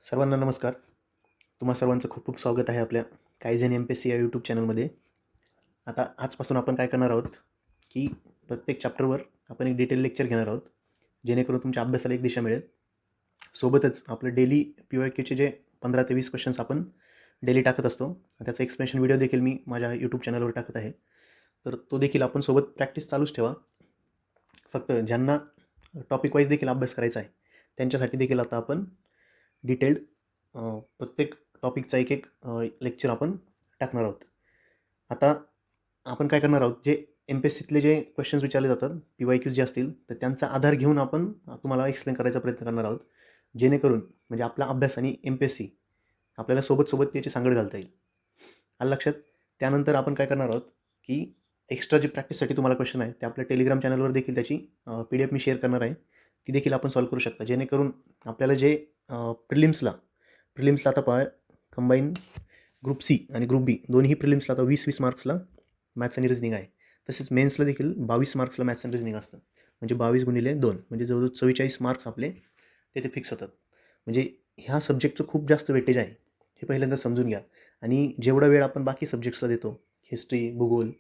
सर्वांना नमस्कार. तुम्हा सर्वांचं खूप खूप स्वागत आहे आपल्या कायझेन MPSC या यूट्यूब चॅनलमध्ये. आता आजपासून आपण काय करणार आहोत की प्रत्येक चॅप्टरवर आपण एक डिटेल लेक्चर घेणार आहोत, जेणेकरून तुमच्या अभ्यासाला एक दिशा मिळेल. सोबतच आपलं डेली PYQचे जे 15 ते 20 क्वेश्चन्स आपण डेली टाकत असतो, त्याचा एक्सप्लेनेशन व्हिडिओ देखील मी माझ्या यूट्यूब चॅनलवर टाकत आहे. तर तो देखील आपण सोबत प्रॅक्टिस चालूच ठेवा. फक्त ज्यांना टॉपिक वाईज देखील अभ्यास करायचा आहे त्यांच्यासाठी देखील आता आपण डिटेल्ड प्रत्येक टॉपिकचा एक लेक्चर आपण टाकणार आहोत. आता आपण काय करणार आहोत, जे MPSCतले जे क्वेश्चन्स विचारले जातात, PYQs जे असतील, तर त्यांचा आधार घेऊन आपण तुम्हाला एक्सप्लेन करायचा प्रयत्न करणार आहोत, जेणेकरून म्हणजे आपला अभ्यास आणि MPSC आपल्याला सोबत याची सांगड घालता येईल. आलं लक्षात? त्यानंतर आपण काय करणार आहोत की एक्स्ट्रा जी प्रॅक्टिससाठी तुम्हाला क्वेश्चन आहे ते आपल्या टेलिग्राम चॅनलवर देखील त्याची PDF मी शेअर करणार आहे. ती देखील आपण सॉल्व्ह करू शकता, जेणेकरून आपल्याला जे प्रिलिम्सला आता पहा, कंबाईन ग्रुप C आणि ग्रुप B दोन्ही प्रिलिम्सला आता 20-20 मार्क्सला मॅथ्स आणि रिझनिंग आहे. तसेच मेन्सला देखील 22 मार्क्सला मॅथ्स आणि रिझनिंग असतं. म्हणजे 22 गुणिले 2 म्हणजे जवळजवळ 44 मार्क्स आपले तेथे फिक्स होतात. म्हणजे ह्या सब्जेक्टचं खूप जास्त वेटेज आहे, हे पहिल्यांदा समजून घ्या. आणि जेवढा वेळ आपण बाकी सब्जेक्ट्सला देतो, हिस्ट्री, भूगोल,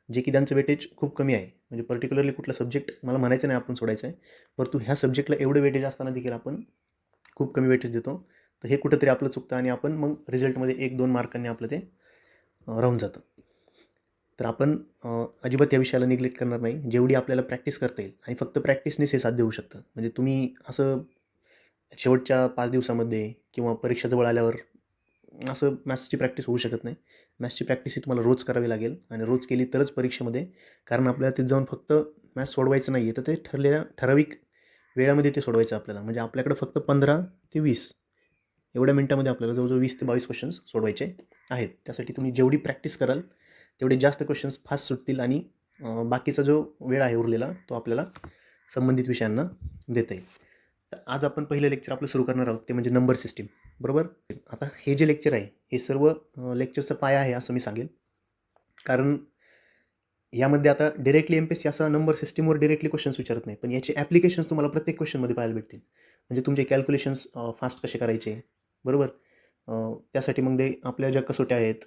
जे की त्यांचं वेटेज खूप कमी आहे. म्हणजे पर्टिक्युलरली कुठला सब्जेक्ट मला म्हणायचं नाही आपण सोडायचं आहे, परंतु ह्या सब्जेक्टला एवढं वेटेज असताना देखील आपण खूप कमी वेटेज देतो. तर हे कुठंतरी आपलं चुकतं आणि आपण मग रिझल्टमध्ये 1-2 मार्कांनी आपलं ते राहून जातं. तर आपण अजिबात या विषयाला निग्लेक्ट करणार नाही. जेवढी आपल्याला प्रॅक्टिस करता येईल, आणि फक्त प्रॅक्टिसनेच हे साध्य होऊ शकतं. म्हणजे तुम्ही असं शेवटच्या 5 दिवसामध्ये किंवा परीक्षा जवळ आल्यावर असं मॅथ्सची प्रॅक्टिस होऊ शकत नाही. मॅथ्सची प्रॅक्टिस ही तुम्हाला रोज करावी लागेल, आणि रोज केली तरच परीक्षेमध्ये, कारण आपल्याला तिथे जाऊन फक्त मॅथ्स सोडवायचं नाही आहे, तर ते ठराविक वेळामध्ये ते सोडवायचं आपल्याला. म्हणजे आपल्याकडे फक्त 15 ते 20 एवढ्या मिनिटामध्ये आपल्याला जवळजवळ 20 ते 22 क्वेश्चन्स सोडवायचे आहेत. त्यासाठी तुम्ही जेवढी प्रॅक्टिस कराल तेवढे जास्त क्वेश्चन्स फास्ट सुटतील, आणि बाकीचा जो वेळ आहे उरलेला तो आपल्याला संबंधित विषयांना देता येईल. तर आज आपण पहिलं लेक्चर आपलं सुरू करणार आहोत, ते म्हणजे नंबर सिस्टीम. बरोबर. आता हे जे लेक्चर आहे हे सर्व लेक्चरचा पाया आहे असं मी सांगेल, कारण यामध्ये आता डिरेक्टली MPSC असा नंबर सिस्टीमवर डिरेक्टली क्वेश्चन्स विचारत नाही, पण याचे ॲप्लिकेशन्स तुम्हाला प्रत्येक क्वेश्चनमध्ये पाहायला भेटतील. म्हणजे तुमचे कॅल्क्युलेशन्स फास्ट कसे करायचे, बरोबर. त्यासाठी मग ते आपल्या ज्या कसोट्या आहेत,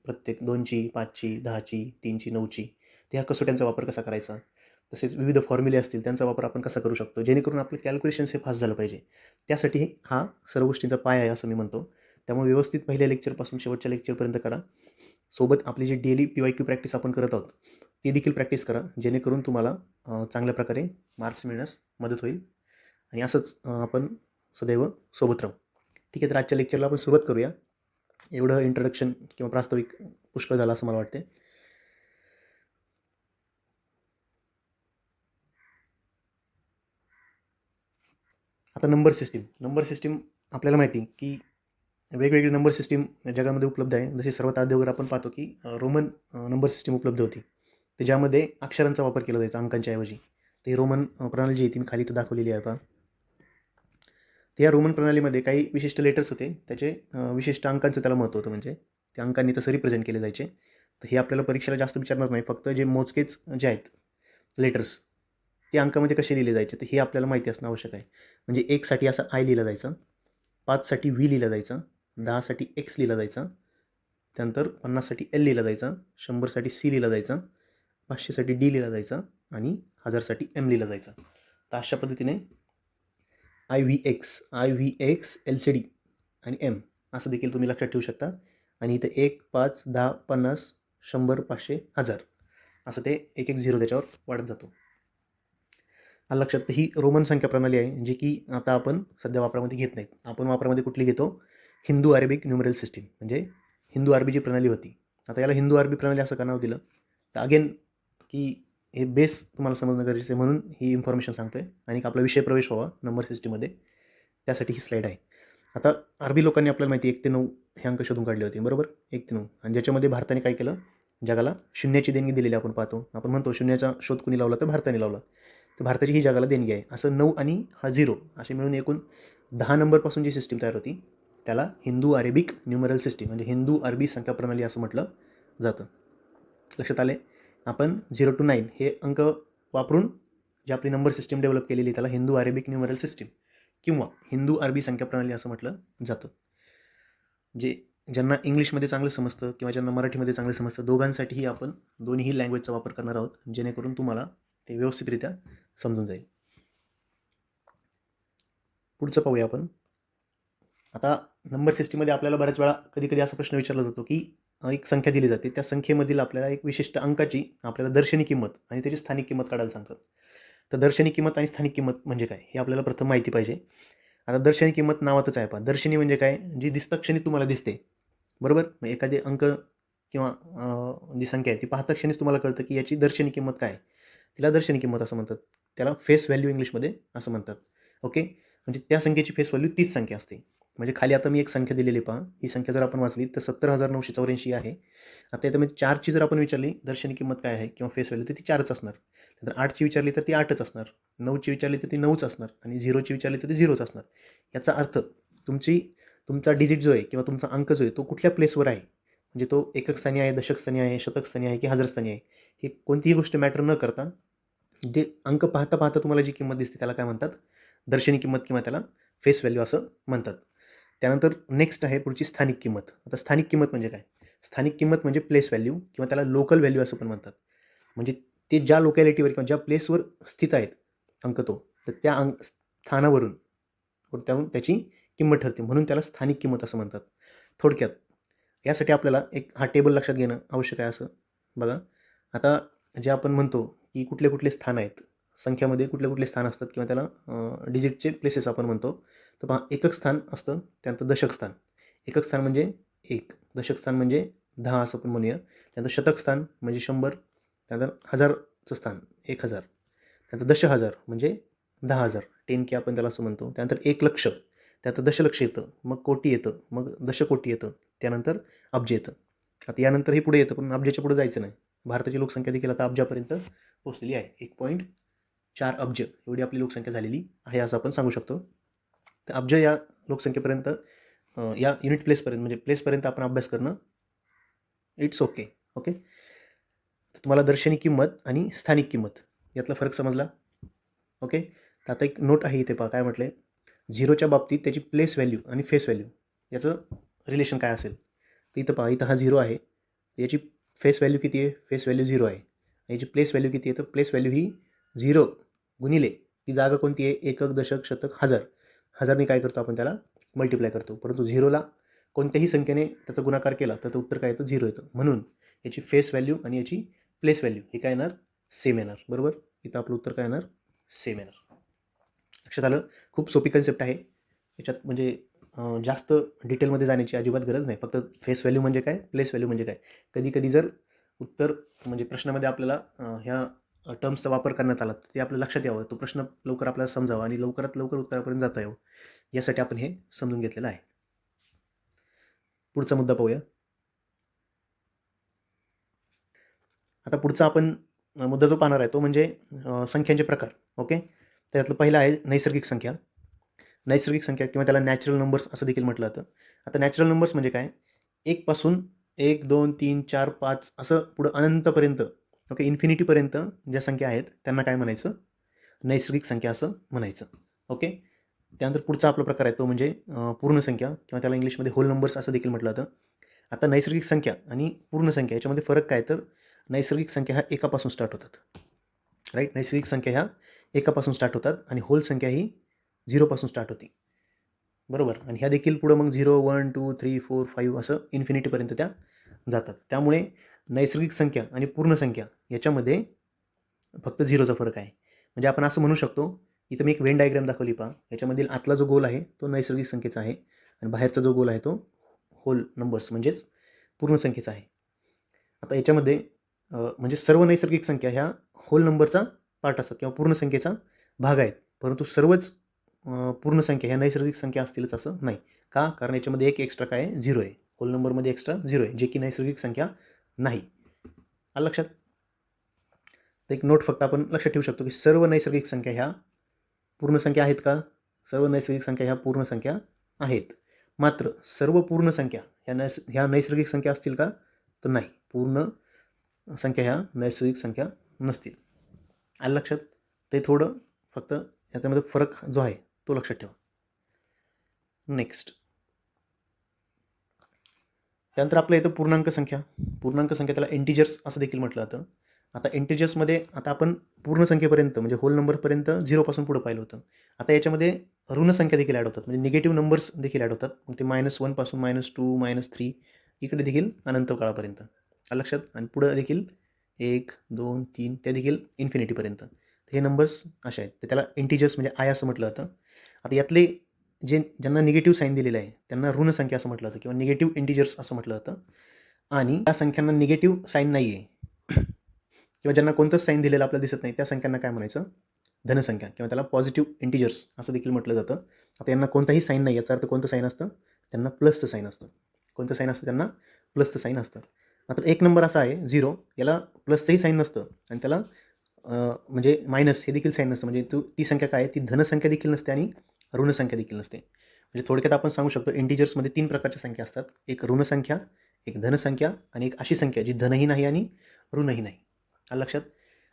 प्रत्येक 2ची, 5ची, 10ची, 3ची, 9ची, त्या कसोट्यांचा वापर कसा करायचा, तसेच विविध फॉर्म्युले असतील त्यांचा वापर आपण कसा करू शकतो, जेणेकरून आपले कॅल्क्युलेशन्स हे फास्ट झालं पाहिजे. त्यासाठी हा सर्व गोष्टींचा पाया आहे असं मी म्हणतो. त्यामुळे व्यवस्थित पहिल्या लेक्चरपासून शेवटच्या लेक्चरपर्यंत करा. सोबत आपली जी डेली PYQ प्रॅक्टिस आपण करत आहोत ती देखील प्रॅक्टिस करा, जेणेकरून तुम्हाला चांगल्या प्रकारे मार्क्स मिळण्यास मदत होईल. आणि असंच आपण सदैव सोबत राहू. ठीक आहे, तर आजच्या लेक्चरला आपण सुरुवात करूया. एवढं इंट्रोडक्शन किंवा प्रास्ताविक पुष्कळ झालं असं मला वाटते. आता नंबर सिस्टीम आपल्याला माहिती की वेगवेगळी नंबर सिस्टीम जगामध्ये उपलब्ध आहे. जसे सर्वात अगोदर आपण पाहतो की रोमन नंबर सिस्टीम उपलब्ध होती, तर ज्यामध्ये अक्षरांचा वापर केला जायचा अंकांच्या ऐवजी. तर ही रोमन प्रणाली जी आहे ती मी खाली इथं दाखवलेली आहे. आता त्या रोमन प्रणालीमध्ये काही विशिष्ट लेटर्स होते, त्याचे विशिष्ट अंकांचं त्याला महत्त्व होतं. म्हणजे त्या अंकांनी तसं रिप्रेझेंट केले जायचे. तर हे आपल्याला परीक्षेला जास्त विचारणार नाही, फक्त जे मोजकेच जे आहेत लेटर्स ते अंकामध्ये कसे लिहिले जायचे तर हे आपल्याला माहिती असणं आवश्यक आहे. म्हणजे 1 साठी असं I लिहिलं जायचं, 5 साठी V लिहिलं जायचं, 10 साठी X लिहिलं जायचं, त्यानंतर 50 साठी L लिहिलं जायचं, 100 साठी C लिहिलं जायचं, 500 साठी D लिहिलं जायचं, आणि 1000 साठी M लिहिलं जायचं. तर अशा पद्धतीने IVX, LCD आणि M असं देखील तुम्ही लक्षात ठेवू शकता. आणि इथं 1, 5, 10, 50, 100, 500, 1000 असं ते एक एक झिरो त्याच्यावर वाढत जातो. लक्षात. ही रोमन संख्या प्रणाली आहे, जी की आता आपण सध्या वापरामध्ये घेत नाहीत. आपण वापरामध्ये कुठली घेतो, हिंदू अरेबिक न्यूमरल सिस्टीम, म्हणजे हिंदू अरबी जी प्रणाली होती. आता याला हिंदू अरबी प्रणाली असं का नाव दिलं, तर अगेन की हे बेस तुम्हाला समजणं गरजेचं आहे, म्हणून ही इन्फॉर्मेशन सांगतो आहे. आणि आपला विषय प्रवेश व्हावा नंबर सिस्टीममध्ये, त्यासाठी ही स्लाईड आहे. आता अरबी लोकांनी आपल्याला माहिती 1 ते 9 हे अंक शोधून काढले होते, बरोबर. 1 ते 9, आणि ज्याच्यामध्ये भारताने काय केलं, जगाला शून्याची देणगी दिलेली आपण पाहतो. आपण म्हणतो शून्याचा शोध कुणी लावला, तर भारताने लावला. तर भारताची ही जगाला देणगी आहे. असं 9 आणि हा 0 असे मिळून एकूण 10 नंबरपासून जी सिस्टीम तयार होती त्याला हिंदू अरेबिक न्यूमरल सिस्टीम, म्हणजे हिंदू अरबी संख्या प्रणाली असं म्हटलं जातं. लक्षात आले. आपण 0 to 9 हे अंक वापरून जी आपली नंबर सिस्टीम डेव्हलप केलेली त्याला हिंदू अरेबिक न्यूमरल सिस्टीम. किंवा हिंदू अरबी संख्या प्रणाली असं म्हटलं जातं. ज्यांना इंग्लिशमध्ये चांगलं समजतं किंवा ज्यांना मराठीमध्ये चांगलं समजतं, दोघांसाठीही आपण दोन्हीही लँग्वेजचा वापर करणार आहोत, जेणेकरून तुम्हाला ते व्यवस्थितरित्या समजून जाईल. पुढचं पाहूया आपण. आता नंबर सिस्टीममध्ये आपल्याला बऱ्याच वेळा कधी असा प्रश्न विचारला जातो की एक संख्या दिली जाते, त्या संख्येमधील आपल्याला एक विशिष्ट अंकाची आपल्याला दर्शनी किंमत आणि त्याची स्थानिक किंमत काढायला सांगतात. तर दर्शनी किंमत आणि स्थानिक किंमत म्हणजे काय हे आपल्याला प्रथम माहिती पाहिजे. आता दर्शनी किंमत नावातच आहे. पण दर्शनी म्हणजे काय, जी दिसता क्षणी तुम्हाला दिसते, बरोबर. मग एखादे अंक किंवा जी संख्या आहे ती पाहता क्षणीच तुम्हाला कळतं की याची दर्शनी किंमत काय, तिला दर्शनी किंमत असं म्हणतात. त्याला फेस व्हॅल्यू इंग्लिशमध्ये असं म्हणतात. ओके, म्हणजे त्या संख्येची फेस व्हॅल्यू तीच संख्या असते. म्हणजे खाली आता मी एक संख्या दिलेली पहा, ही संख्या जर आपण वाचली तर 70,984 आहे. आता याच्यामध्ये 4ची जर आपण विचारली दर्शनी किंमत काय आहे किंवा फेस व्हॅल्यू, तर ती 4च असणार. जर 8ची विचारली तर ती 8च असणार. 9ची विचारली तर ती 9च असणार आणि 0ची विचारली तर ती 0च असणार. याचा अर्थ तुमचा डिजिट जो आहे किंवा तुमचा अंक जो आहे तो कुठल्या प्लेसवर आहे, म्हणजे तो एकक स्थानी आहे, दशक स्थानी आहे, शतक स्थानी आहे की हजार स्थानी आहे, ही कोणतीही गोष्ट मॅटर न करता जे अंक पाहता पाहता तुम्हाला जी किंमत दिसते त्याला काय म्हणतात, दर्शनी किंमत किंवा त्याला फेस व्हॅल्यू असं म्हणतात. त्यानंतर नेक्स्ट आहे पुढची स्थानिक किंमत. आता स्थानिक किंमत म्हणजे काय, स्थानिक किंमत म्हणजे प्लेस व्हॅल्यू किंवा त्याला लोकल व्हॅल्यू असं पण म्हणतात. म्हणजे ते ज्या लोकॅलिटीवर किंवा ज्या प्लेसवर स्थित आहेत अंक तो, तर त्या स्थानावरून त्याहून त्याची किंमत ठरते, म्हणून त्याला स्थानिक किंमत असं म्हणतात. थोडक्यात यासाठी आपल्याला एक हा टेबल लक्षात घेणं आवश्यक आहे. असं बघा, आता जे आपण म्हणतो की कुठले कुठले स्थान आहेत, संख्यामध्ये कुठले कुठले स्थान असतात किंवा त्याला डिजिटचे प्लेसेस आपण म्हणतो. तर पहा, एकक स्थान असतं, त्यानंतर दशक स्थान. एकक स्थान म्हणजे 1, दशक स्थान म्हणजे 10 असं पण म्हणूया. त्यानंतर शतक स्थान म्हणजे 100, त्यानंतर हजारचं स्थान 1000, त्यानंतर दशहजार म्हणजे 10,000, 10K आपण त्याला असं म्हणतो. त्यानंतर 1,00,000, त्यानंतर दशलक्ष येतं, मग कोटी येतं, मग दशकोटी येतं, त्यानंतर अब्ज येतं. आता यानंतर हे पुढे येतं, पण अब्जाच्या पुढे जायचं नाही. भारताची लोकसंख्या देखील आता अब्जापर्यंत पोहोचलेली आहे. 1.4 अब्ज एवढी आपली लोकसंख्या झालेली आहे असं आपण सांगू शकतो. तर अब्ज या लोकसंख्येपर्यंत, या युनिट प्लेसपर्यंत म्हणजे प्लेसपर्यंत आपण अभ्यास करणं इट्स ओके. ओके, तर तुम्हाला दर्शनी किंमत आणि स्थानिक किंमत यातला फरक समजला. ओके, तर आता एक नोट आहे इथे पहा, काय म्हटलं आहे, 0च्या बाबतीत त्याची प्लेस व्हॅल्यू आणि फेस व्हॅल्यू याचं रिलेशन काय असेल. तर इथं पहा, इथं हा 0 आहे, याची फेस व्हॅल्यू किती आहे, फेस व्हॅल्यू 0 आहे. याची प्लेस व्हॅल्यू किती आहे, तर प्लेस व्हॅल्यू ही 0 गुणिले ती जागा कोणती आहे, एकक, दशक, शतक, हजार. हजारने काय करतो आपण, त्याला मल्टिप्लाय करतो. परंतु 0ला कोणत्याही संख्येने त्याचा गुणाकार केला तर उत्तर काय येतं, 0 येतं. म्हणून याची फेस व्हॅल्यू आणि याची प्लेस व्हॅल्यू ही काय येणार, सेम येणार. बरोबर, इथं आपलं उत्तर काय येणार, सेम येणार. लक्षात आलं. खूप सोपी कन्सेप्ट आहे. याच्यात म्हणजे जास्त डिटेलमध्ये जाण्याची अजिबात गरज नाही. फक्त फेस व्हॅल्यू म्हणजे काय, प्लेस व्हॅल्यू म्हणजे काय. कधी जर उत्तर म्हणजे प्रश्नामध्ये आपल्याला ह्या टर्म्सचा वापर करण्यात आला तर ते आपल्या लक्षात यावं, तो प्रश्न लवकर आपल्याला समजावा आणि लवकरात लवकर उत्तरापर्यंत जाता यावं, यासाठी आपण हे समजून घेतलेलं आहे. पुढचा मुद्दा पाहूया. आता पुढचा आपण मुद्दा जो पाहणार आहे तो म्हणजे संख्यांचे प्रकार. ओके, त्यातलं पहिलं आहे नैसर्गिक संख्या. नैसर्गिक संख्या किंवा त्याला नॅचरल नंबर्स असं देखील म्हटलं जातं. आता नॅचरल नंबर्स म्हणजे काय, 1 पासून 1, 2, 3, 4, 5 असं पुढं अनंतपर्यंत, ओके, इन्फिनिटीपर्यंत ज्या संख्या आहेत त्यांना काय म्हणायचं, नैसर्गिक संख्या असं म्हणायचं. ओके, त्यानंतर पुढचा आपला प्रकार आहे तो म्हणजे पूर्ण संख्या किंवा त्याला इंग्लिशमध्ये होल नंबर्स असं देखील म्हटलं जातं. आता नैसर्गिक संख्या आणि पूर्ण संख्या याच्यामध्ये फरक काय, तर नैसर्गिक संख्या ह्या एकापासून स्टार्ट होतात. राईट, नैसर्गिक संख्या ह्या एकापासून स्टार्ट होतात आणि होल संख्या ही 0पासून स्टार्ट होती. बरोबर, आणि ह्या देखील पुढं मग 0, 1, 2, 3, 4, 5 असं इन्फिनिटीपर्यंत त्या जातात. त्यामुळे नैसर्गिक संख्या आणि पूर्ण संख्या याच्यामध्ये फक्त 0चा फरक आहे. म्हणजे आपण असं म्हणू शकतो, इथं मी एक वेन डायग्राम दाखवली पहा, याच्यामधील आतला जो गोल आहे तो नैसर्गिक संख्येचा आहे आणि बाहेरचा जो गोल आहे तो होल नंबर्स म्हणजेच पूर्ण संख्येचा आहे. आता याच्यामध्ये म्हणजे सर्व नैसर्गिक संख्या ह्या होल नंबरचा पार्ट असतात किंवा पूर्ण संख्येचा भाग आहेत, परंतु सर्वच पूर्ण संख्या ह्या नैसर्गिक संख्या असतीलच असं नाही. का, कारण याच्यामध्ये एक एक्स्ट्रा काय आहे, 0 आहे. होल नंबरमध्ये एक्स्ट्रा 0 आहे, जे की नैसर्गिक संख्या नाही. आलं लक्षात. तर एक नोट फक्त आपण लक्षात ठेवू शकतो की सर्व नैसर्गिक संख्या ह्या पूर्ण संख्या आहेत का, सर्व नैसर्गिक संख्या ह्या पूर्ण संख्या आहेत. मात्र सर्व पूर्ण संख्या ह्या नैसर्गिक संख्या असतील का, तर नाही, पूर्ण संख्या ह्या नैसर्गिक संख्या नसतील. आलं लक्षात. ते थोडं फक्त याच्यामध्ये फरक जो आहे तो लक्षात ठेवा. नेक्स्ट त्यानंतर आपलं येतं पूर्णांक संख्या. पूर्णांक संख्या त्याला इंटिजर्स असं देखील म्हटलं जातं. आता इंटिजर्समध्ये आता आपण पूर्ण संख्येपर्यंत म्हणजे होल नंबरपर्यंत 0पासून पुढं पाहिलं होतं. आता याच्यामध्ये ऋण संख्या देखील ॲड होतात, म्हणजे निगेटिव्ह नंबर्स देखील ॲड होतात. मग ते -1 पासून -2 -3 इकडे देखील अनंत काळापर्यंत लक्षात. आणि पुढं देखील 1 2 3 त्या देखील इन्फिनिटीपर्यंत हे नंबर्स असे आहेत. तर त्याला इंटिजर्स म्हणजे आय असं म्हटलं जातं. आता यातले ज्यांना निगेटिव्ह साईन दिलेलं आहे त्यांना ऋण संख्या असं म्हटलं जातं किंवा निगेटिव्ह इंटिजर्स असं म्हटलं जातं. आणि त्या संख्यांना निगेटिव्ह साईन नाही आहे किंवा ज्यांना कोणतंच साईन दिलेलं आपल्याला दिसत नाही त्या संख्यांना काय म्हणायचं, धनसंख्या किंवा त्याला पॉझिटिव्ह इंटिजर्स असं देखील म्हटलं जातं. आता यांना कोणताही साईन नाही, याचा अर्थ कोणतं साईन असतं, त्यांना प्लसचं साईन असतं. कोणतं साईन असतं, त्यांना प्लसचं साईन असतं. मात्र एक नंबर असा आहे 0, याला प्लसचंही साईन नसतं आणि त्याला म्हणजे मायनस हे देखील साईन नसतं. म्हणजे ती संख्या काय आहे, ती धनसंख्या देखील नसते आणि ऋणसंख्या देखील नसते. म्हणजे थोडक्यात आपण सांगू शकतो इंटिजर्समध्ये 3 प्रकारच्या संख्या असतात. एक ऋणसंख्या, एक धनसंख्या आणि एक अशी संख्या जी धनही नाही आणि ऋणही नाही. लक्षात.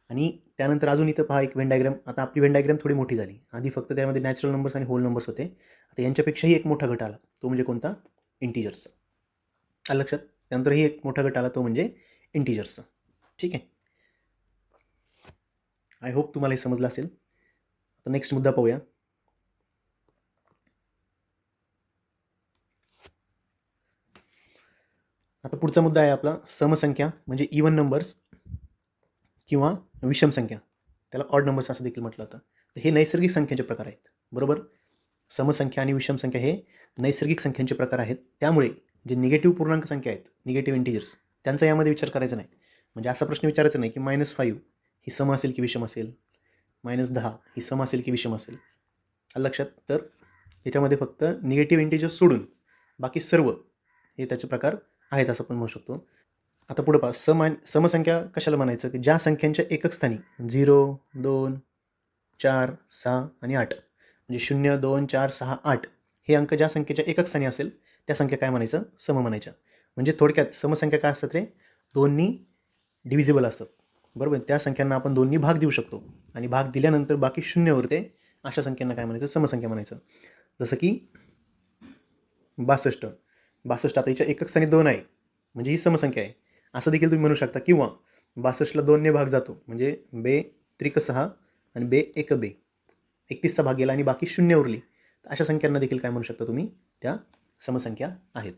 आणि त्यानंतर अजून इथं पहा एक वेन डायग्राम. आता आपली वेन डायग्राम थोडी मोठी झाली. आधी फक्त त्यामध्ये नॅचरल नंबर्स आणि होल नंबर्स होते. आता यांच्यापेक्षाही एक मोठा गट आला, तो म्हणजे कोणता, इंटिजर्सचा. लक्षात. त्यानंतरही एक मोठा गट आला, तो म्हणजे इंटिजर्सचा. ठीक आहे. आय होप तुम्हाला हे समजलं असेल. आता नेक्स्ट मुद्दा पाहूया. आता पुढचा मुद्दा आहे आपला समसंख्या म्हणजे इवन नंबर्स किंवा विषम संख्या, त्याला ऑड नंबर्स असं देखील म्हटलं जातं. तर हे नैसर्गिक संख्यांचे प्रकार आहेत. बरोबर. समसंख्या आणि विषम संख्या हे नैसर्गिक संख्यांचे प्रकार आहेत. त्यामुळे जे निगेटिव्ह पूर्णांक संख्या आहेत, निगेटिव्ह इंटिजर्स, त्यांचा यामध्ये विचार करायचा नाही. म्हणजे असा प्रश्न विचारायचा नाही की -5 ही सम असेल की विषम असेल, -10 ही सम असेल की विषम असेल. लक्षात. तर याच्यामध्ये फक्त निगेटिव्ह इंटिजर्स सोडून बाकी सर्व हे त्याचे प्रकार आहेत असं आपण म्हणू शकतो. आता पुढं पहा, समसंख्या कशाला म्हणायचं, की ज्या संख्यांच्या एकक स्थानी 0 2 4 6 आणि 8 म्हणजे 0 2 4 6 8 हे अंक ज्या संख्येच्या एकक स्थानी असेल त्या संख्या काय म्हणायचं, सम म्हणायच्या. म्हणजे थोडक्यात समसंख्या काय असतात रे, दोन्ही डिव्हिजिबल असतात. बरोबर. त्या संख्यांना आपण दोन्ही भाग देऊ शकतो आणि भाग दिल्यानंतर बाकी 0 उरते, अशा संख्यांना काय म्हणायचं, समसंख्या म्हणायचं. जसं की 62. 62 आता हिच्या एकक स्थानी 2 आहे म्हणजे ही समसंख्या आहे असं देखील तुम्ही म्हणू शकता. किंवा 62ला 2ने भाग जातो म्हणजे बे त्रिक 6 आणि बे एक बे 31चा भाग गेला आणि बाकी 0 उरली, तर अशा संख्यांना देखील काय म्हणू शकता तुम्ही, त्या समसंख्या आहेत.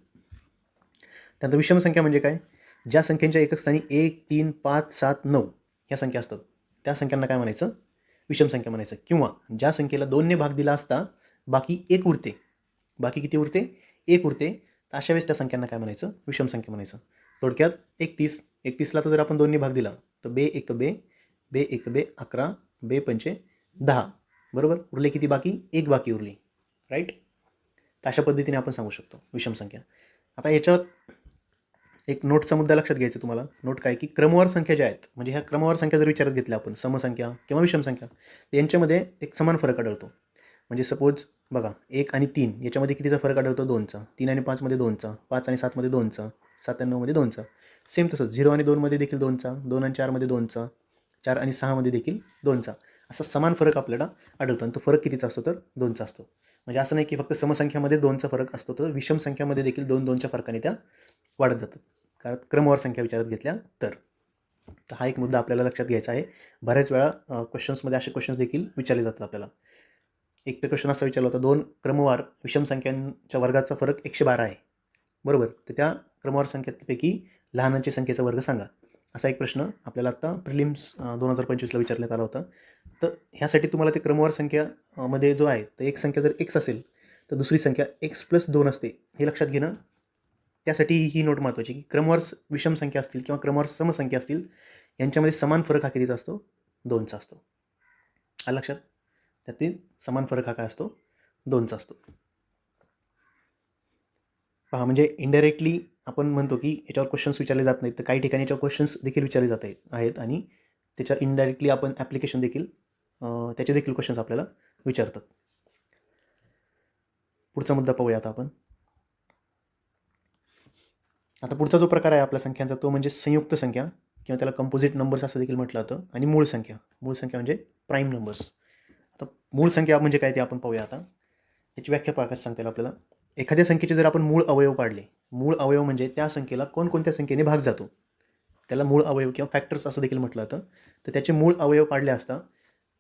त्यानंतर विषम संख्या म्हणजे काय, ज्या संख्यांच्या एकक स्थानी 1 3 5 7 9 ह्या संख्या असतात त्या संख्यांना काय म्हणायचं, विषम संख्या म्हणायचं. किंवा ज्या संख्येला 2ने भाग दिला असता बाकी 1 उरते, बाकी किती उरते, 1 उरते, तर अशा वेळेस त्या संख्यांना काय म्हणायचं, विषम संख्या म्हणायचं. थोडक्यात 31ला तर जर आपण 2ने भाग दिला तर बे एक बे 11 बे पंचे 10. बरोबर. उरले किती, बाकी 1 बाकी उरली. राईट. तर अशा पद्धतीने आपण सांगू शकतो विषम संख्या. आता याच्यात एक नोटचा मुद्दा लक्षात घ्यायचा तुम्हाला. नोट काय, की क्रमवार संख्या ज्या आहेत, म्हणजे ह्या क्रमवार संख्या जर विचारात घेतल्या आपण, समसंख्या किंवा विषम संख्या, यांच्यामध्ये एक समान फरक आढळतो. म्हणजे सपोज बघा 1 आणि 3 याच्यामध्ये कितीचा फरक आढळतो, 2चा. 3 आणि 5मध्ये 2चा, 5 आणि 7मध्ये 2चा, 7 आणि 9मध्ये 2चा. सेम तसंच 0 आणि 2मध्ये देखील 2चा, 2 आणि 4मध्ये 2चा, 4 आणि 6मध्ये देखील 2चा. असा समान फरक आपल्याला आढळतो आणि तो फरक कितीचा असतो, तर 2चा असतो. म्हणजे असं नाही की फक्त समसंख्यामध्ये 2चा फरक असतो, तर विषम संख्यामध्ये देखील 2च्या फरकाने त्या वाढत जातात, कारण क्रमवार संख्या विचारात घेतल्या तर. हा एक मुद्दा आपल्याला लक्षात घ्यायचा आहे. बऱ्याच वेळा क्वेश्चन्समध्ये असे क्वेश्चन्स देखील विचारले जातात आपल्याला. एक तर क्वेश्चन असा विचारला होता, 2 क्रमवार विषम संख्यांच्या वर्गाचा फरक 112 आहे. बरोबर. तर त्या क्रमवार संख्येपैकी लहानांची संख्येचा वर्ग सांगा, असा एक प्रश्न आपल्याला आत्ता प्रिलिम्स 2025ला विचारण्यात आला होता. तर ह्यासाठी तुम्हाला ते क्रमवार संख्या मध्ये जो आहे, तर एक संख्या जर x असेल तर दुसरी संख्या x+2 असते, हे लक्षात घेणं. त्यासाठी ही नोट महत्त्वाची, की क्रमवार विषम संख्या असतील किंवा क्रमवार समसंख्या असतील यांच्यामध्ये समान फरक हा कितीचा असतो, 2चा असतो. लक्षात. त्यातील समान फरक हा काय असतो, 2चा असतो. पहा, म्हणजे इनडायरेक्टली आपण म्हणतो की याच्यावर क्वेश्चन्स विचारले जात नाहीत, तर काही ठिकाणी याच्यावर क्वेश्चन्स देखील विचारले जात आहेत आणि त्याच्यावर इनडायरेक्टली आपण ॲप्लिकेशन देखील त्याचे देखील क्वेश्चन्स आपल्याला विचारतात. पुढचा मुद्दा पाहूया आता आपण. आता पुढचा जो प्रकार आहे आपल्या संख्यांचा, तो म्हणजे संयुक्त संख्या किंवा त्याला कंपोजिट नंबर्स असं देखील म्हटलं जातं. आणि मूळ संख्या. मूळ संख्या म्हणजे प्राईम नंबर्स. आता मूळ संख्या म्हणजे काय ते आपण पाहूया आता. याची व्याख्या पहा कसं सांगता येईल आपल्याला. एखाद्या संख्येचे जर आपण मूळ अवयव पाडले, मूळ अवयव म्हणजे त्या संख्येला कोणकोणत्या संख्येने भाग जातो, त्याला मूळ अवयव किंवा फॅक्टर्स असं देखील म्हटलं जातं. तर त्याचे मूळ अवयव पाडले असता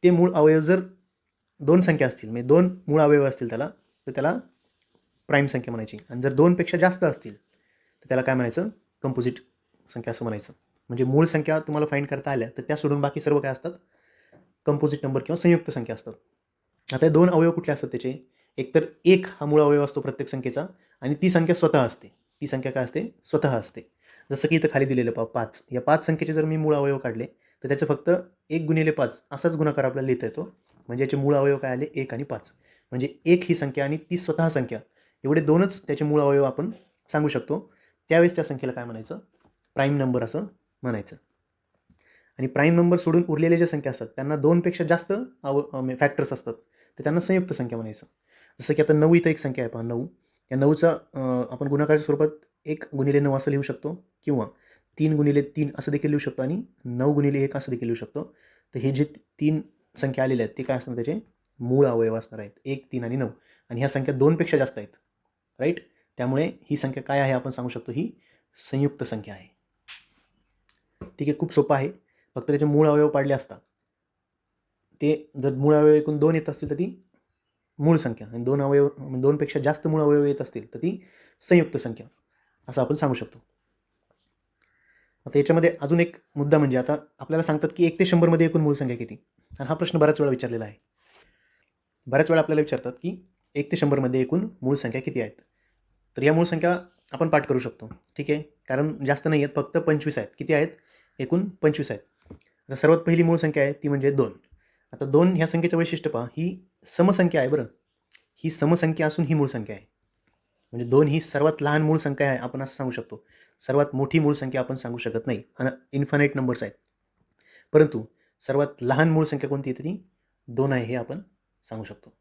ते मूळ अवयव जर दोन संख्या असतील, म्हणजे दोन मूळ अवयव असतील त्याला, तर त्याला प्राईम संख्या म्हणायची. आणि जर दोनपेक्षा जास्त असतील तर त्याला काय म्हणायचं, कंपोजिट संख्या असं म्हणायचं. म्हणजे मूळ संख्या तुम्हाला फाईंड करता आल्या तर त्या सोडून बाकी सर्व काय असतात, कंपोजिट नंबर किंवा संयुक्त संख्या असतात. आता दोन अवयव कुठले असतात त्याचे, एकतर एक हा मूळ अवयव असतो प्रत्येक संख्येचा आणि ती संख्या स्वतः असते. ती संख्या काय असते, स्वतः असते. जसं की इथं खाली दिलेलं पहा 5, या 5 संख्येचे जर मी मूळ अवयव काढले तर त्याचं फक्त 1 × 5 असाच गुणाकार आपल्याला लिहिता येतो. म्हणजे याचे मूळ अवयव काय आले, 1 आणि 5. म्हणजे एक ही संख्या आणि ती स्वतः संख्या, एवढे दोनच त्याचे मूळ अवयव आपण सांगू शकतो. त्यावेळेस त्या संख्येला काय म्हणायचं, प्राईम नंबर असं म्हणायचं. आणि प्राईम नंबर सोडून उरलेल्या ज्या संख्या असतात त्यांना दोनपेक्षा जास्त फॅक्टर्स असतात, तर त्यांना संयुक्त संख्या म्हणायचं. जसं की आता 9 इथं एक संख्या आहे पहा, 9. या 9चा आपण गुणाकाराच्या स्वरूपात 1 × 9 असं लिहू शकतो किंवा 3 × 3 असं देखील लिहू शकतो आणि 9 × 1 असं देखील लिहू शकतो. तर हे जे 3 संख्या आलेल्या आहेत ते काय असणार, त्याचे मूळ अवयव असणार आहेत, 1, 3 आणि 9. आणि ह्या संख्या 2पेक्षा जास्त आहेत, राईट. त्यामुळे ही संख्या काय आहे, आपण सांगू शकतो ही संयुक्त संख्या आहे. ठीक आहे, खूप सोपं आहे. फक्त त्याचे मूळ अवयव पाडले असता, ते जर मूळ अवयव एकूण 2 येत असतील तर ती मूळ संख्या, आणि 2पेक्षा जास्त मूळ अवयव येत असतील तर ती संयुक्त संख्या असं आपण सांगू शकतो. आता याच्यामध्ये अजून एक मुद्दा म्हणजे आता आपल्याला सांगतात की 1 ते 100 एकूण मूळ संख्या किती, आणि हा प्रश्न बऱ्याच वेळा विचारलेला आहे. बऱ्याच वेळा आपल्याला विचारतात की 1 ते 100 एकूण मूळ संख्या किती आहेत. तर या मूळ संख्या आपण पाठ करू शकतो. ठीक आहे, कारण जास्त नाही आहेत, फक्त 25 आहेत. किती आहेत, एकूण 25 आहेत. आता सर्वात पहिली मूळ संख्या आहे ती म्हणजे 2. आता 2 ह्या संख्येचं वैशिष्ट्य पहा, ही समसंख्या आहे. बरं, ही समसंख्या असून ही मूळ संख्या आहे. म्हणजे 2 ही सर्वात लहान मूळ संख्या आहे आपण असं सांगू शकतो. सर्वात मोठी मूळ संख्या आपण सांगू शकत नाही, आणि इन्फानाईट नंबर्स आहेत. परंतु सर्वात लहान मूळ संख्या कोणती येते, ती 2 आहे हे आपण सांगू शकतो,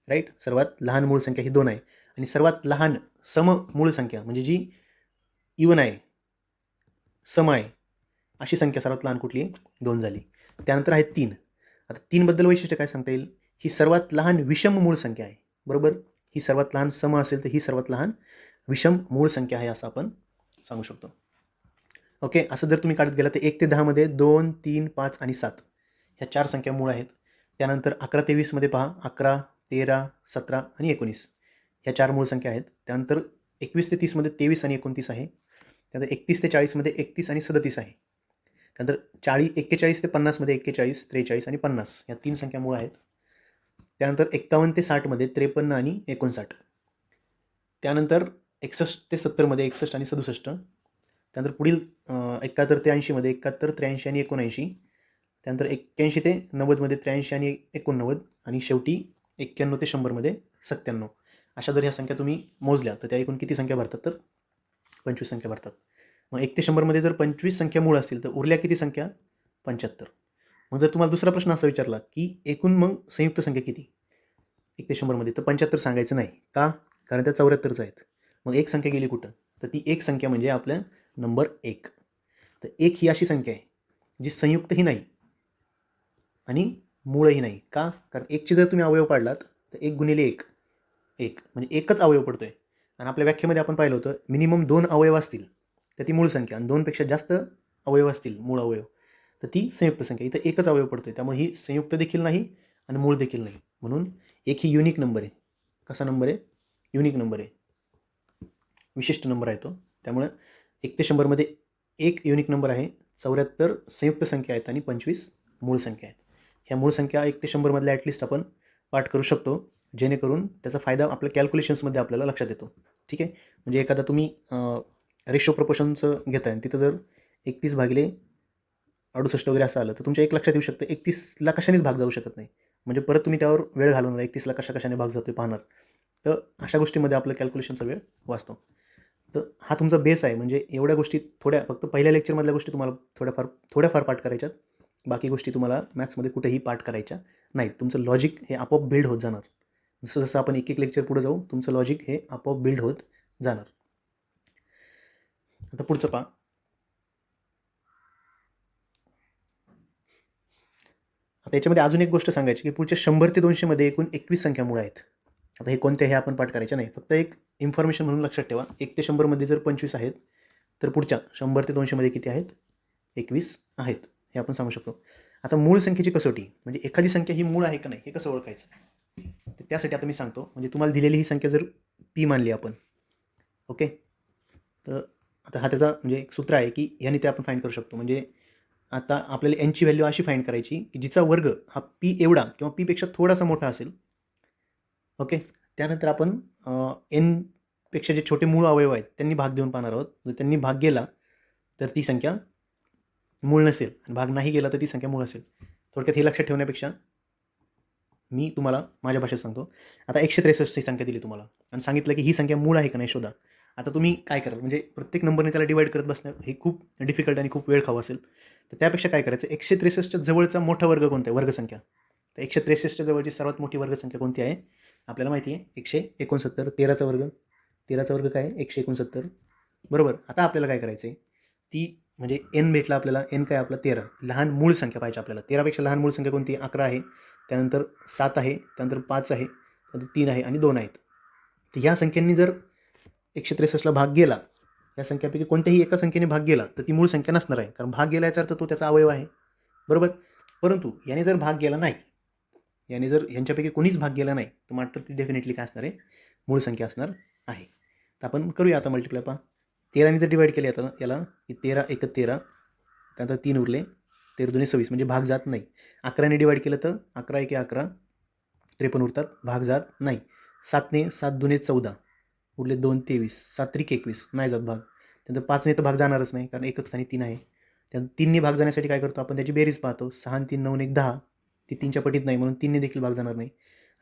राईट. सर्वात लहान मूळ संख्या ही 2 आहे. आणि सर्वात लहान सम मूळ संख्या म्हणजे जी इवन आहे, सम आहे, अशी संख्या सर्वात लहान कुठली आहे, 2 झाली. त्यानंतर आहे 3. आता 3 बद्दल वैशिष्ट्य काय सांगता येईल, ही सर्वात लहान विषम मूळ संख्या आहे. बरोबर, ही सर्वात लहान सम असेल तर ही सर्वात लहान विषम मूळ संख्या आहे असं आपण सांगू शकतो. ओके, असं जर तुम्ही काढत गेला तर 1 ते 10 मध्ये 2, 3, 5 आणि 7 ह्या 4 संख्या मूळ आहेत. त्यानंतर 11 ते 20 मध्ये पहा 11, 13, 17 आणि 19 ह्या 4 मूळ संख्या आहेत. त्यानंतर 21 ते 30 मध्ये 23 आणि 29 आहे. त्यानंतर 31 ते 40 मध्ये 31 आणि 37 आहे. त्यानंतर 41 ते 50 मध्ये 41, 43 आणि 50 ह्या 3 संख्या मूळ आहेत. त्यानंतर 51 ते 60 मध्ये 53 आणि 59. त्यानंतर 61 ते 70 मध्ये 61 आणि 67. त्यानंतर पुढील 71 ते 80 मध्ये 71, 83 आणि 79. त्यानंतर 81 ते 90 मध्ये 83 आणि 89. आणि शेवटी 91 ते 100 मध्ये 97. अशा जर ह्या संख्या तुम्ही मोजल्या तर त्या एकूण किती संख्या भरतात, तर 25 संख्या भरतात. मग 1 ते 100 मध्ये जर 25 संख्या मूळ असतील तर उरल्या किती संख्या, 75. मग जर तुम्हाला दुसरा प्रश्न असा विचारला की एकूण मग संयुक्त संख्या किती 1 ते 100 मध्ये, तर 75 सांगायचं नाही. का, कारण त्या 74च आहेत. मग एक संख्या गेली कुठं, तर ती एक संख्या म्हणजे आपल्या नंबर 1. तर 1 ही अशी संख्या आहे जी संयुक्तही नाही आणि मूळही नाही. का, कारण 1ची जर तुम्ही अवयव पाडलात तर 1 × 1 1 म्हणजे एकच अवयव पडतोय. आणि आपल्या व्याख्येमध्ये आपण पाहिलं होतं मिनिमम 2 अवयव असतील तर ती मूळ संख्या, आणि 2पेक्षा जास्त अवयव असतील मूळ अवयव तर ती संयुक्त संख्या. इथं एकच अवयव पडतोय, त्यामुळे ही संयुक्त देखील नाही आणि मूळ देखील नाही. म्हणून 1 ही युनिक नंबर आहे. कसा नंबर आहे, युनिक नंबर आहे, विशिष्ट नंबर आहे तो. त्यामुळे 1 ते 100 मध्ये 1 युनिक नंबर आहे, 74 संयुक्त संख्या आहेत आणि 25 मूळ संख्या आहेत. ह्या मूळ संख्या 1 ते 100 मधल्या ॲटलिस्ट आपण पाठ करू शकतो, जेणेकरून त्याचा फायदा आपल्या कॅल्क्युलेशन्समध्ये आपल्याला लक्षात येतो. ठीक आहे, म्हणजे एखादा तुम्ही रेशो प्रपोर्शनचं घेताय आणि तिथं जर 31/68 वगैरे असं आलं तर तुमच्या एक लक्षात येऊ शकतं 31ला कशानेच भाग जाऊ शकत नाही. म्हणजे परत तुम्ही त्यावर वेळ घालवणार, 31ला कशाने भाग जातोय पाहणार. तर अशा गोष्टीमध्ये आपलं कॅल्क्युलेशनचा वेळ वाचतो. तर हा तुमचा बेस आहे. म्हणजे एवढ्या गोष्टी थोड्या, फक्त पहिल्या लेक्चरमधल्या गोष्टी तुम्हाला थोड्याफार पाठ करायच्यात. बाकी गोष्टी तुम्हाला मॅथ्समध्ये कुठेही पाठ करायच्या नाहीत. तुमचं लॉजिक हे आपोआप बिल्ड होत जाणार. जसं जसं आपण एक लेक्चर पुढे जाऊ तुमचं लॉजिक हे आपोआप बिल्ड होत जाणार. आता पुढचं पहा. आता याच्यामध्ये अजून एक गोष्ट सांगायची की पुढच्या 100 ते 200 मध्ये एकूण 21 संख्या मूळ आहेत. आता हे कोणते हे आपण पाठ करायचे नाही, फक्त एक इन्फॉर्मेशन म्हणून लक्षात ठेवा. 1 ते 100मध्ये जर 25 आहेत तर पुढच्या 100 ते 200मध्ये किती आहेत? 21 आहेत, हे आपण सांगू शकतो. आता मूळ संख्येची कसोटी म्हणजे एखादी संख्या ही मूळ आहे का नाही हे कसं ओळखायचं, तर त्यासाठी आता मी सांगतो. म्हणजे तुम्हाला दिलेली ही संख्या जर पी मानली आपण, ओके, तर आता हा त्याचा म्हणजे एक सूत्र आहे की ह्याने ते आपण फाईंड करू शकतो. म्हणजे आता आपल्याला एनची व्हॅल्यू अशी फाईंड करायची की जिचा वर्ग हा पी एवढा किंवा पीपेक्षा थोडासा मोठा असेल, ओके. त्यानंतर आपण एनपेक्षा जे छोटे मूळ अवयव आहेत त्यांनी भाग देऊन पाहणार आहोत. जर त्यांनी भाग गेला तर ती संख्या मूळ नसेल आणि भाग नाही गेला तर ती संख्या मूळ असेल. थोडक्यात हे लक्षात ठेवण्यापेक्षा मी तुम्हाला माझ्या भाषेत सांगतो. आता 163 ही संख्या दिली तुम्हाला आणि सांगितलं की ही संख्या मूळ आहे का नाही शोधा. आता तुम्ही काय कराल, म्हणजे प्रत्येक नंबरने त्याला डिवाईड करत बसणं हे खूप डिफिकल्ट आणि खूप वेळ खावं असेल. तर त्यापेक्षा काय करायचं, 163च्या जवळचा मोठा वर्ग कोणता आहे, वर्गसंख्या. तर 163च्या जवळची सर्वात मोठी वर्गसंख्या कोणती आहे आपल्याला माहिती आहे, 169. 13चा वर्ग, 13चा वर्ग काय आहे, 169, बरोबर. आता आपल्याला काय करायचं आहे, ती म्हणजे एन भेटला आपल्याला, एन काय आपला 13, लहान मूळ संख्या पाहिजे आपल्याला. 13पेक्षा लहान मूळ संख्या कोणती, 11 आहे, त्यानंतर 7 आहे, त्यानंतर 5 आहे, त्यानंतर 3 आहे आणि 2 आहेत. तर ह्या संख्यांनी जर 163ला भाग गेला, या संख्यापैकी कोणत्याही एका संख्येने भाग गेला तर ती मूळ संख्या नसणार आहे, कारण भाग गेला याचा अर्थ तो त्याचा अवयव आहे, बरोबर. परंतु याने जर भाग गेला नाही, याने जर यांच्यापैकी कोणीच भाग गेला नाही, तर मात्र ती डेफिनेटली काय असणार आहे, मूळ संख्या असणार आहे. तर आपण करूया आता मल्टिप्लाय. पहा, 13ने जर डिवाईड केले आता याला की 13 1 13, त्यानंतर 3 उरले, 13 2 26 म्हणजे भाग जात नाही. 11ने डिवाईड केलं तर 11 1 11, 53 उरतात, भाग जात नाही. 7ने 7 2 14, उरले 2 23, 7 3 21, नाही जात भाग. त्यानंतर 5ने तर भाग जाणारच नाही, कारण एकच आणि 3 आहे. त्यानंतर 3ने भाग जाण्यासाठी काय करतो आपण, त्याची बेरीज पाहतो. 6 आणि 3 9 1 10, ती 3च्या पटीत नाही म्हणून 3ने देखील भाग जाणार नाही.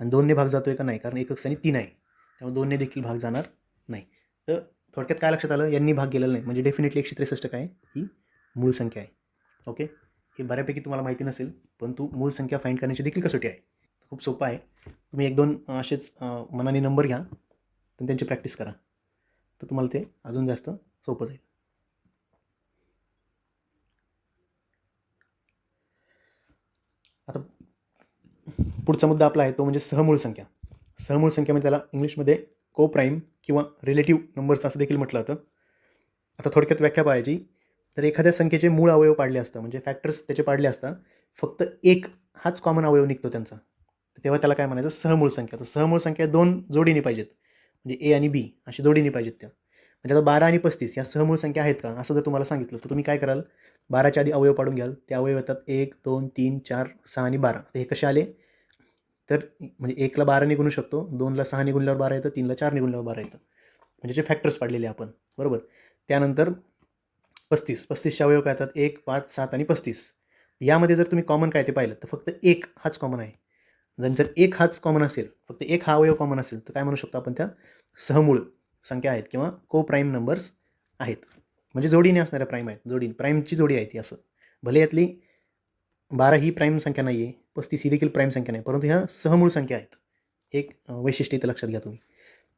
आणि 2ने भाग जातोय का नाही, कारण एकच आणि 3 आहे, त्यामुळे 2ने देखील भाग जाणार नाही. तर थोडक्यात काय लक्षात आलं, यांनी भाग गेलेला नाही, म्हणजे डेफिनेटली 163 काय ही मूळ संख्या आहे. ओके, हे बऱ्यापैकी तुम्हाला माहिती नसेल, परंतु मूळ संख्या फाईंड करण्याची देखील कसोटी आहे. खूप सोपं आहे. तुम्ही 1-2 असेच मनाने नंबर घ्या तर त्यांची प्रॅक्टिस करा, तर तुम्हाला ते अजून जास्त सोपं जाईल. आता पुढचा मुद्दा आपला आहे तो म्हणजे सहमूळ संख्या. सहमूळ संख्या म्हणजे त्याला इंग्लिशमध्ये को प्राईम किंवा रिलेटिव्ह नंबर्स असं देखील म्हटलं जातं. आता थोडक्यात व्याख्या पाहायची, तर एखाद्या संख्येचे मूळ अवयव पाडले असतं, म्हणजे फॅक्टर्स त्याचे पाडले असता, फक्त एक हाच कॉमन अवयव निघतो त्यांचा, तेव्हा त्याला काय म्हणायचं, सहमूळ संख्या. तर सहमूळ संख्या 2 जोडीने पाहिजेत, म्हणजे ए आणि बी अशी जोडीने पाहिजेत त्या. म्हणजे आता 12 आणि 35 या सहमूळ संख्या आहेत का असं जर तुम्हाला सांगितलं तर तुम्ही काय कराल, 12च्या आधी अवयव पाडून घ्याल. ते अवयव येतात 1 2 3 4 6 आणि 12. हे कसे आले, तर म्हणजे 1ला 12ने गुणू शकतो, 2ला 6ने गुणल्यावर 12 येतं, 3ला 4ने गुणल्यावर 12 येतं, म्हणजे जे फॅक्टर्स पाडलेले आपण, बरोबर. त्यानंतर 35चे अवयव काय येतात, 1 5 7 आणि 35. यामध्ये जर तुम्ही कॉमन काय ते पाहिलं तर फक्त एक हाच कॉमन आहे. जर एक हाच कॉमन असेल, फक्त एक हा अवयव कॉमन असेल, तर काय म्हणू शकतो आपण, त्या सहमूळ संख्या आहेत किंवा को प्राईम नंबर्स आहेत, म्हणजे जोडीने असणाऱ्या प्राईम आहेत, जोडी प्राईमची जोडी आहे ती. असं भले यातली 12 ही प्राईम संख्या नाही आहे, 35 ही देखील प्राईम संख्या नाही, परंतु ह्या सहमूळ संख्या आहेत. एक वैशिष्ट्य इथं लक्षात घ्या तुम्ही.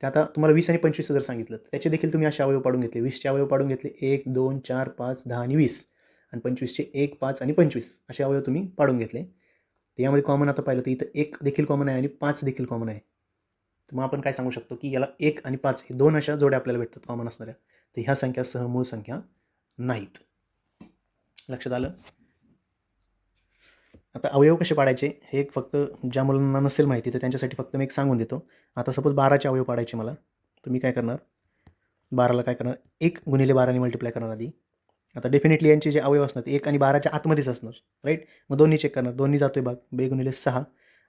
ते आता तुम्हाला 20 आणि 25 जर सांगितलं तर त्याचे देखील तुम्ही असे अवयव पाडून घेतले. 20चे अवयव पाडून घेतले, 1 2 4 5 10 आणि 20, आणि 25चे 1 5 आणि 25 असे अवयव तुम्ही पाडून घेतले. तर यामध्ये कॉमन आता पाहिलं तर इथं 1 देखील कॉमन आहे आणि 5 देखील कॉमन आहे. तर मग आपण काय सांगू शकतो की याला 1 आणि 5 हे 2 अशा जोड्या आपल्याला भेटतात कॉमन असणाऱ्या. तर ह्या संख्या सहमूळ संख्या नाहीत. लक्षात आलं. आता अवयव कसे पाडायचे हे एक फक्त ज्या मुलांना नसेल माहिती तर त्यांच्यासाठी फक्त मी एक सांगून देतो. आता सपोज 12चे अवयव पाडायचे मला, तर मी काय करणार, 12ला काय करणार, 1 गुणिले 12ने मल्टिप्लाय करणार आधी. आता डेफिनेटली यांचे जे अवयव असणार ते 1 आणि 12च्या आतमध्येच असणार, राईट. मग दोन्ही चेक करणार, 2नी जातोय भाग, 2 गुणिले 6.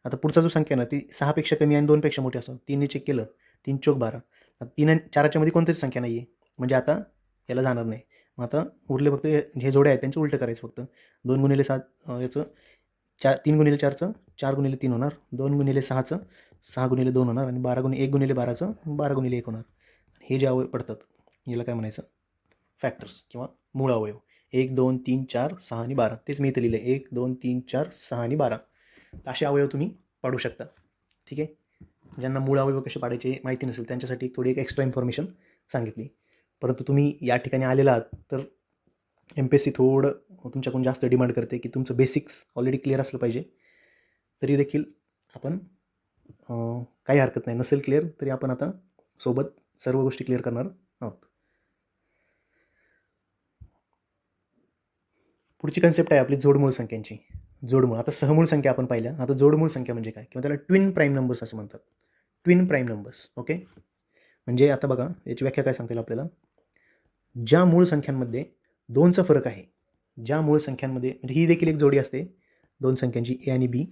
आता पुढचा जो संख्या आहे ना ती 6पेक्षा कमी आणि 2पेक्षा मोठी असणार, 3ने चेक केलं, 3 चोक 12. आता 3 आणि 4च्या मध्ये कोणतीच संख्या नाही आहे, म्हणजे आता याला जाणार नाही. मग आता उरले फक्त हे जोड्या आहेत त्यांचं उलटं करायचं फक्त. 2 गुणिले 7 याचं 3 गुणिले 4चं 4 गुणिले 3 होणार, 2 गुणिले 6चं 6 गुणिले 2 होणार, आणि 1 गुणिले 12चं 12 गुणिले 1 होणार. हे जे अवयव पडतात याला काय म्हणायचं, फॅक्टर्स किंवा मूळ अवयव. 1 2 3 4 6 आणि 12, तेच मी इथं लिहिलं, 1 2 3 4 6 आणि 12. असे अवयव तुम्ही पाडू शकता. ठीक आहे. ज्यांना मूळ अवयव कसे पाडायचे माहिती नसेल त्यांच्यासाठी थोडी एक एक्स्ट्रा इन्फॉर्मेशन सांगितली. परंतु तुम्ही या ठिकाणी आलेला आहात तर MPSC थोडं तुमच्याकडून जास्त डिमांड करते की तुमचं बेसिक्स ऑलरेडी क्लिअर असलं पाहिजे. तरी देखील आपण काही हरकत नाही. नसेल क्लिअर तरी आपण आता सोबत सर्व गोष्टी क्लिअर करणार आहोत. पुढची कन्सेप्ट आहे आपली जोडमूळ संख्यांची. जोडमूळ, आता सहमूळ संख्या आपण पाहिल्या, आता जोडमूळ संख्या म्हणजे काय, किंवा त्याला ट्विन प्राईम नंबर्स असं म्हणतात. Twin prime numbers. ओके, म्हणजे आता बघा याची व्याख्या काय सांगता येईल आपल्याला. ज्या मूळ संख्यांमध्ये 2चा फरक आहे, ज्या मूळ संख्यांमध्ये, म्हणजे ही देखील एक जोडी असते दोन संख्यांची ए आणि बी,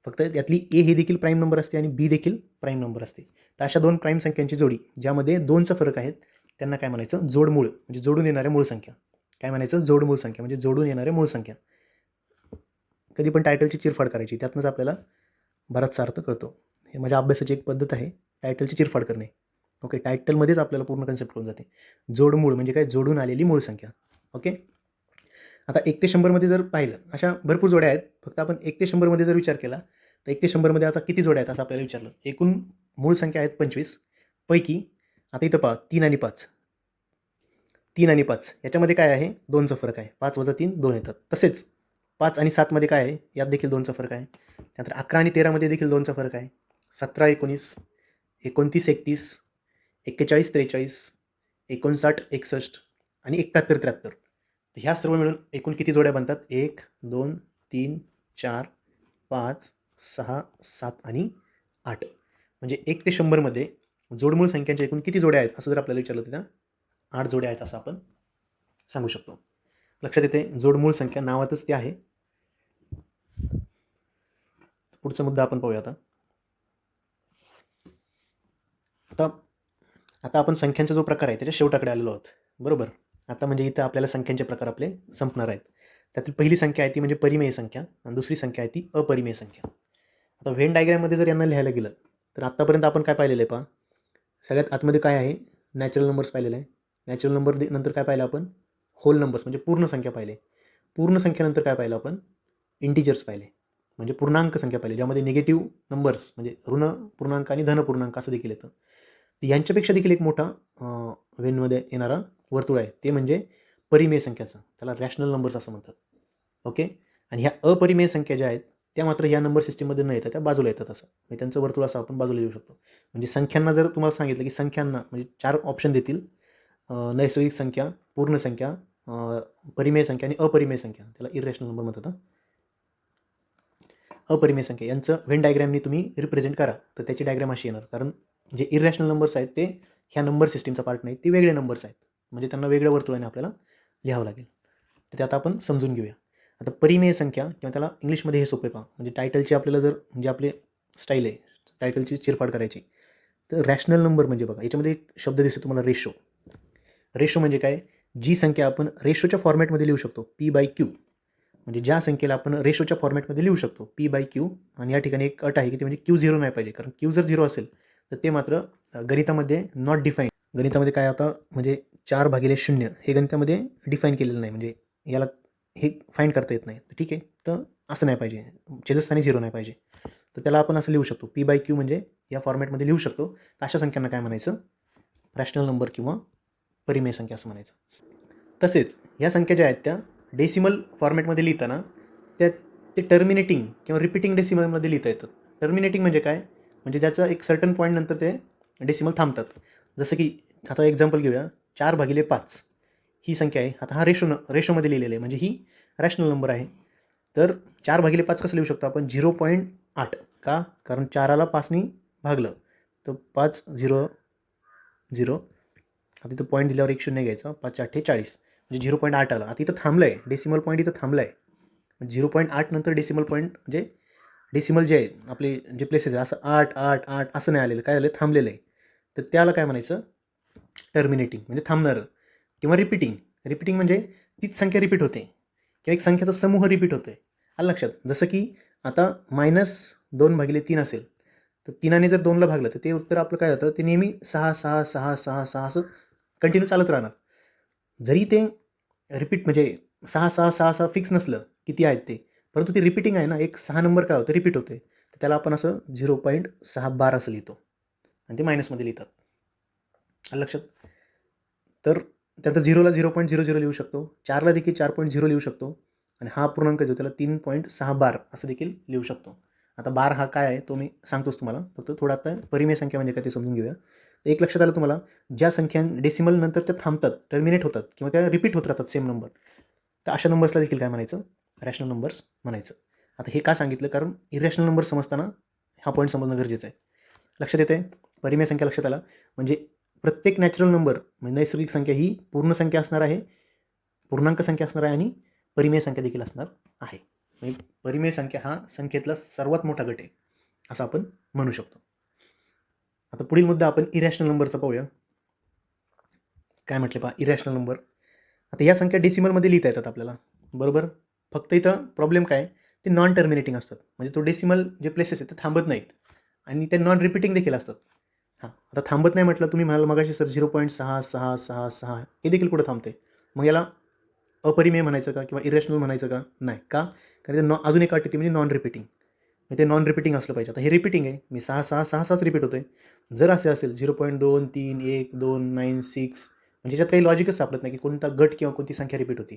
फक्त त्यातली ए ही देखील प्राईम नंबर असते आणि बी देखील प्राईम नंबर असते. तर अशा दोन प्राईम संख्यांची जोडी ज्यामध्ये 2चा फरक आहेत त्यांना काय म्हणायचं, जोडमूळ, म्हणजे जोडून येणाऱ्या मूळ संख्या. काय म्हणायचं, जोडमूळ संख्या, म्हणजे जोडून येणाऱ्या मूळ संख्या. कधी पण टायटलची चिरफाड करायची, त्यातनंच आपल्याला बराचसा अर्थ कळतो. हे माझ्या अभ्यासाची एक पद्धत आहे, टायटलची चिरफाड करणे. ओके, टायटलमध्येच आपल्याला पूर्ण कन्सेप्ट कळून जाते. जोडमूळ म्हणजे काय, जोडून आलेली मूळ संख्या. ओके, आता 1 ते 100मध्ये जर पाहिलं, अशा भरपूर जोड्या आहेत. फक्त आपण 1 ते 100मध्ये जर विचार केला तर 1 ते 100मध्ये आता किती जोड्या आहेत असं आपल्याला विचारलं. एकूण मूळ संख्या आहेत 25 पैकी. आता इथं पहा 3 आणि 5, 3 आणि 5 याच्यामध्ये काय आहे, 2चा फरक आहे. 5 वजा 3 2 येतात. तसेच 5 आणि 7मध्ये काय आहे, यात देखील 2चा फरक आहे. त्यानंतर 11 आणि 13मध्ये देखील 2चा फरक आहे. 17 19, 29 31, 41 43, 59 61 आणि 71 73. तर ह्या सर्व मिळून एकूण किती जोड्या बनतात, 1 2 3 4 5 6 7 आणि 8. म्हणजे 1 ते 100मध्ये जोडमूळ संख्यांच्या एकूण किती जोड्या आहेत असं जर आपल्याला विचारलं तर त्या 8 जोड्या आहेत असं आपण सांगू शकतो. लक्षात येते, जोडमूळ संख्या नावातच ते आहे. पुढचा मुद्दा आपण पाहूया. आता आपण संख्यांचा जो प्रकार आहे त्याच्या शेवटाकडे आलेलो आहोत, बरोबर. आता म्हणजे इथं आपल्याला संख्यांचे प्रकार आपले संपणार आहेत. त्यातील पहिली संख्या आहे ती म्हणजे परिमेय संख्या आणि दुसरी संख्या आहे ती अपरिमेय संख्या. आता व्हेन डायग्राममध्ये जर यांना लिहायला गेलं तर आत्तापर्यंत आपण काय पाहिलेलं आहे पहा. सगळ्यात आतमध्ये काय आहे, नॅचरल नंबर्स पाहिलेलं आहे. नॅचरल नंबर नंतर काय पाहिलं आपण, होल नंबर्स म्हणजे पूर्ण संख्या पाहिले. पूर्ण संख्येनंतर काय पाहिलं आपण, इंटिजर्स पाहिले, म्हणजे पूर्णांक संख्या पाहिली, ज्यामध्ये निगेटिव्ह नंबर्स म्हणजे ऋण पूर्णांक आणि धन पूर्णांक असं देखील येतं. यांच्यापेक्षा देखील एक मोठा वेनमध्ये येणारा वर्तुळ आहे, ते म्हणजे परिमेय संख्याचा, त्याला रॅशनल नंबर्स असं म्हणतात. ओके, आणि ह्या अपरिमेय संख्या ज्या आहेत त्या मात्र या नंबर सिस्टीममध्ये न येतात, त्या बाजूला येतात. असं म्हणजे त्यांचं वर्तुळ असं आपण बाजूला लिहू शकतो. म्हणजे संख्यांना जर तुम्हाला सांगितलं की संख्यांना म्हणजे 4 ऑप्शन देतील, नैसर्गिक संख्या, पूर्ण संख्या, परिमेय संख्या आणि अपरिमेय संख्या, त्याला इरॅशनल नंबर म्हणतात. अपरिमेय संख्या यांचं व्हेन डायग्रॅमनी तुम्ही रिप्रेझेंट करा तर त्याची डायग्रॅम अशी येणार, कारण जे इरॅशनल नंबर्स आहेत ते ह्या नंबर सिस्टीमचा पार्ट नाही, ते वेगळे नंबर्स आहेत, म्हणजे त्यांना वेगळ्या वर्तुळाने आपल्याला लिहावं लागेल. तर ते आता आपण समजून घेऊया. आता परिमेय संख्या, किंवा त्याला इंग्लिशमध्ये हे सोपे पहा, म्हणजे टायटलची आपल्याला जर म्हणजे आपले स्टाईल आहे टायटलची चिरफाड करायची, तर रॅशनल नंबर म्हणजे बघा याच्यामध्ये एक शब्द दिसतो तुम्हाला, रेशो. रेशो म्हणजे काय, जी संख्या आपण रेशोच्या फॉर्मॅटमध्ये लिहू शकतो, P/Q, म्हणजे ज्या संख्येला आपण रेशोच्या फॉर्मॅटमध्ये लिहू शकतो P/Q. आणि या ठिकाणी एक अट आहे की ते म्हणजे Q0 नाही पाहिजे, कारण Q जर 0 असेल तर ते मात्र गणितामध्ये नॉट डिफाईन. गणितामध्ये काय आता म्हणजे 4/0 हे गणितामध्ये डिफाईन केलेलं नाही, म्हणजे याला हे फाईंड करता येत नाही. तर ठीक आहे, तर असं नाही पाहिजे, छेदस्थानी 0 नाही पाहिजे. तर त्याला आपण असं लिहू शकतो, P/Q म्हणजे या फॉर्मॅटमध्ये लिहू शकतो. तर अशा संख्यांना काय म्हणायचं, रॅशनल नंबर किंवा परिमेय संख्या असं म्हणायचं. तसेच या संख्या ज्या आहेत त्या डेसिमल फॉर्मॅटमध्ये लिहिताना त्या ते टर्मिनेटिंग किंवा रिपीटिंग डेसिमलमध्ये लिहिता येतात. टर्मिनेटिंग म्हणजे काय, म्हणजे ज्याचं एक सर्टन पॉईंट नंतर ते डेसिमल थांबतात. जसं की आता एक्झाम्पल घेऊया, 4/5 ही संख्या आहे. आता हा रेशोमध्ये लिहिलेलं आहे, म्हणजे ही रॅशनल नंबर आहे. तर 4/5 कसं लिहू शकतो आपण, 0.8. का, कारण 4ला 5नी भागलं तर 5 0 0. आता इथं पॉईंट दिल्यावर 1 0 घ्यायचा, 5 8 40, म्हणजे 0.8 आला. आता इथं थांबलं आहे, डेसिमल पॉईंट इथं थांबला आहे. 0.8 नंतर डेसिमल पॉईंट म्हणजे डेसिमल जे आहे आपले जे प्लेसेस आहे, असं 8 8 8 असं नाही आलेलं, काय झालं, थांबलेलं आहे. तर त्याला काय म्हणायचं, टर्मिनेटिंग म्हणजे थांबणारं. किंवा रिपीटिंग, रिपीटिंग म्हणजे तीच संख्या रिपीट होते किंवा एक संख्येचा समूह रिपीट होतोय. आलं लक्षात. जसं की आता -2/3 असेल तर 3ने जर 2ला भागलं तर ते उत्तर आपलं काय होतं, ते नेहमी 6 6 6 6 6 असं कंटिन्यू चालत राहणार. जरी ते रिपीट म्हणजे 6 6 6 6 फिक्स नसलं किती आहेत ते, परंतु ते रिपीटिंग आहे ना, एक 6 नंबर काय होतं, रिपीट होते. तर त्याला आपण असं 0.612 असं लिहितो आणि ते मायनसमध्ये लिहितात. आलं लक्षात. तर त्यात 0ला 0.00 लिहू शकतो, 4ला देखील 4.0 लिहू शकतो, आणि हा पूर्णांक जो त्याला 3.612 असं देखील लिहू शकतो. आता बार हा काय आहे तो मी सांगतोच तुम्हाला, फक्त थोडं आता परिमेय संख्या म्हणजे काय ते समजून घेऊया. एक लक्षात आलं तुम्हाला, ज्या संख्या डेसिमल नंतर त्या थांबतात, टर्मिनेट होतात किंवा त्या रिपीट होत राहतात सेम नंबर, तर अशा नंबर्सला देखील काय म्हणायचं, रॅशनल नंबर्स म्हणायचं. आता हे का सांगितलं, कारण इरॅशनल नंबर समजताना हा पॉईंट समजणं गरजेचं आहे. लक्षात येते, परिमेय संख्या लक्षात आला म्हणजे प्रत्येक नॅचरल नंबर म्हणजे नैसर्गिक संख्या ही पूर्ण संख्या असणार आहे, पूर्णांक संख्या असणार आहे आणि परिमेय संख्या देखील असणार आहे. म्हणजे परिमेय संख्या हा संख्येतला सर्वात मोठा गट आहे असं आपण म्हणू शकतो. आता पुढील मुद्दा आपण इरॅशनल नंबरचा पाहूया. काय म्हटले पहा, इरॅशनल नंबर. आता या संख्या डेसिमलमध्ये लिहिता येतात आपल्याला, बरोबर. फक्त इथं प्रॉब्लेम काय, ते नॉन टर्मिनेटिंग असतात, म्हणजे तो डेसिमल जे प्लेसेस आहेत ते थांबत नाहीत आणि ते नॉन रिपीटिंग देखील असतात. हां, आता थांबत नाही म्हटलं तुम्ही म्हणाल मगाशी सर 0.66666 हे देखील कुठं थांबते, मग याला अपरिमेय म्हणायचं का किंवा इरॅशनल म्हणायचं का, नाही का, कारण ते अजून एक अट येते म्हणजे नॉन रिपीटिंग, म्हणजे ते नॉन रिपीटिंग असलं पाहिजे. आता हे रिपीटिंग आहे, मी 6 रिपीट होतोय. जर असे असेल 0.231196 म्हणजे याच्यात काही लॉजिकच सापडत नाही की कोणता गट किंवा कोणती संख्या रिपीट होती,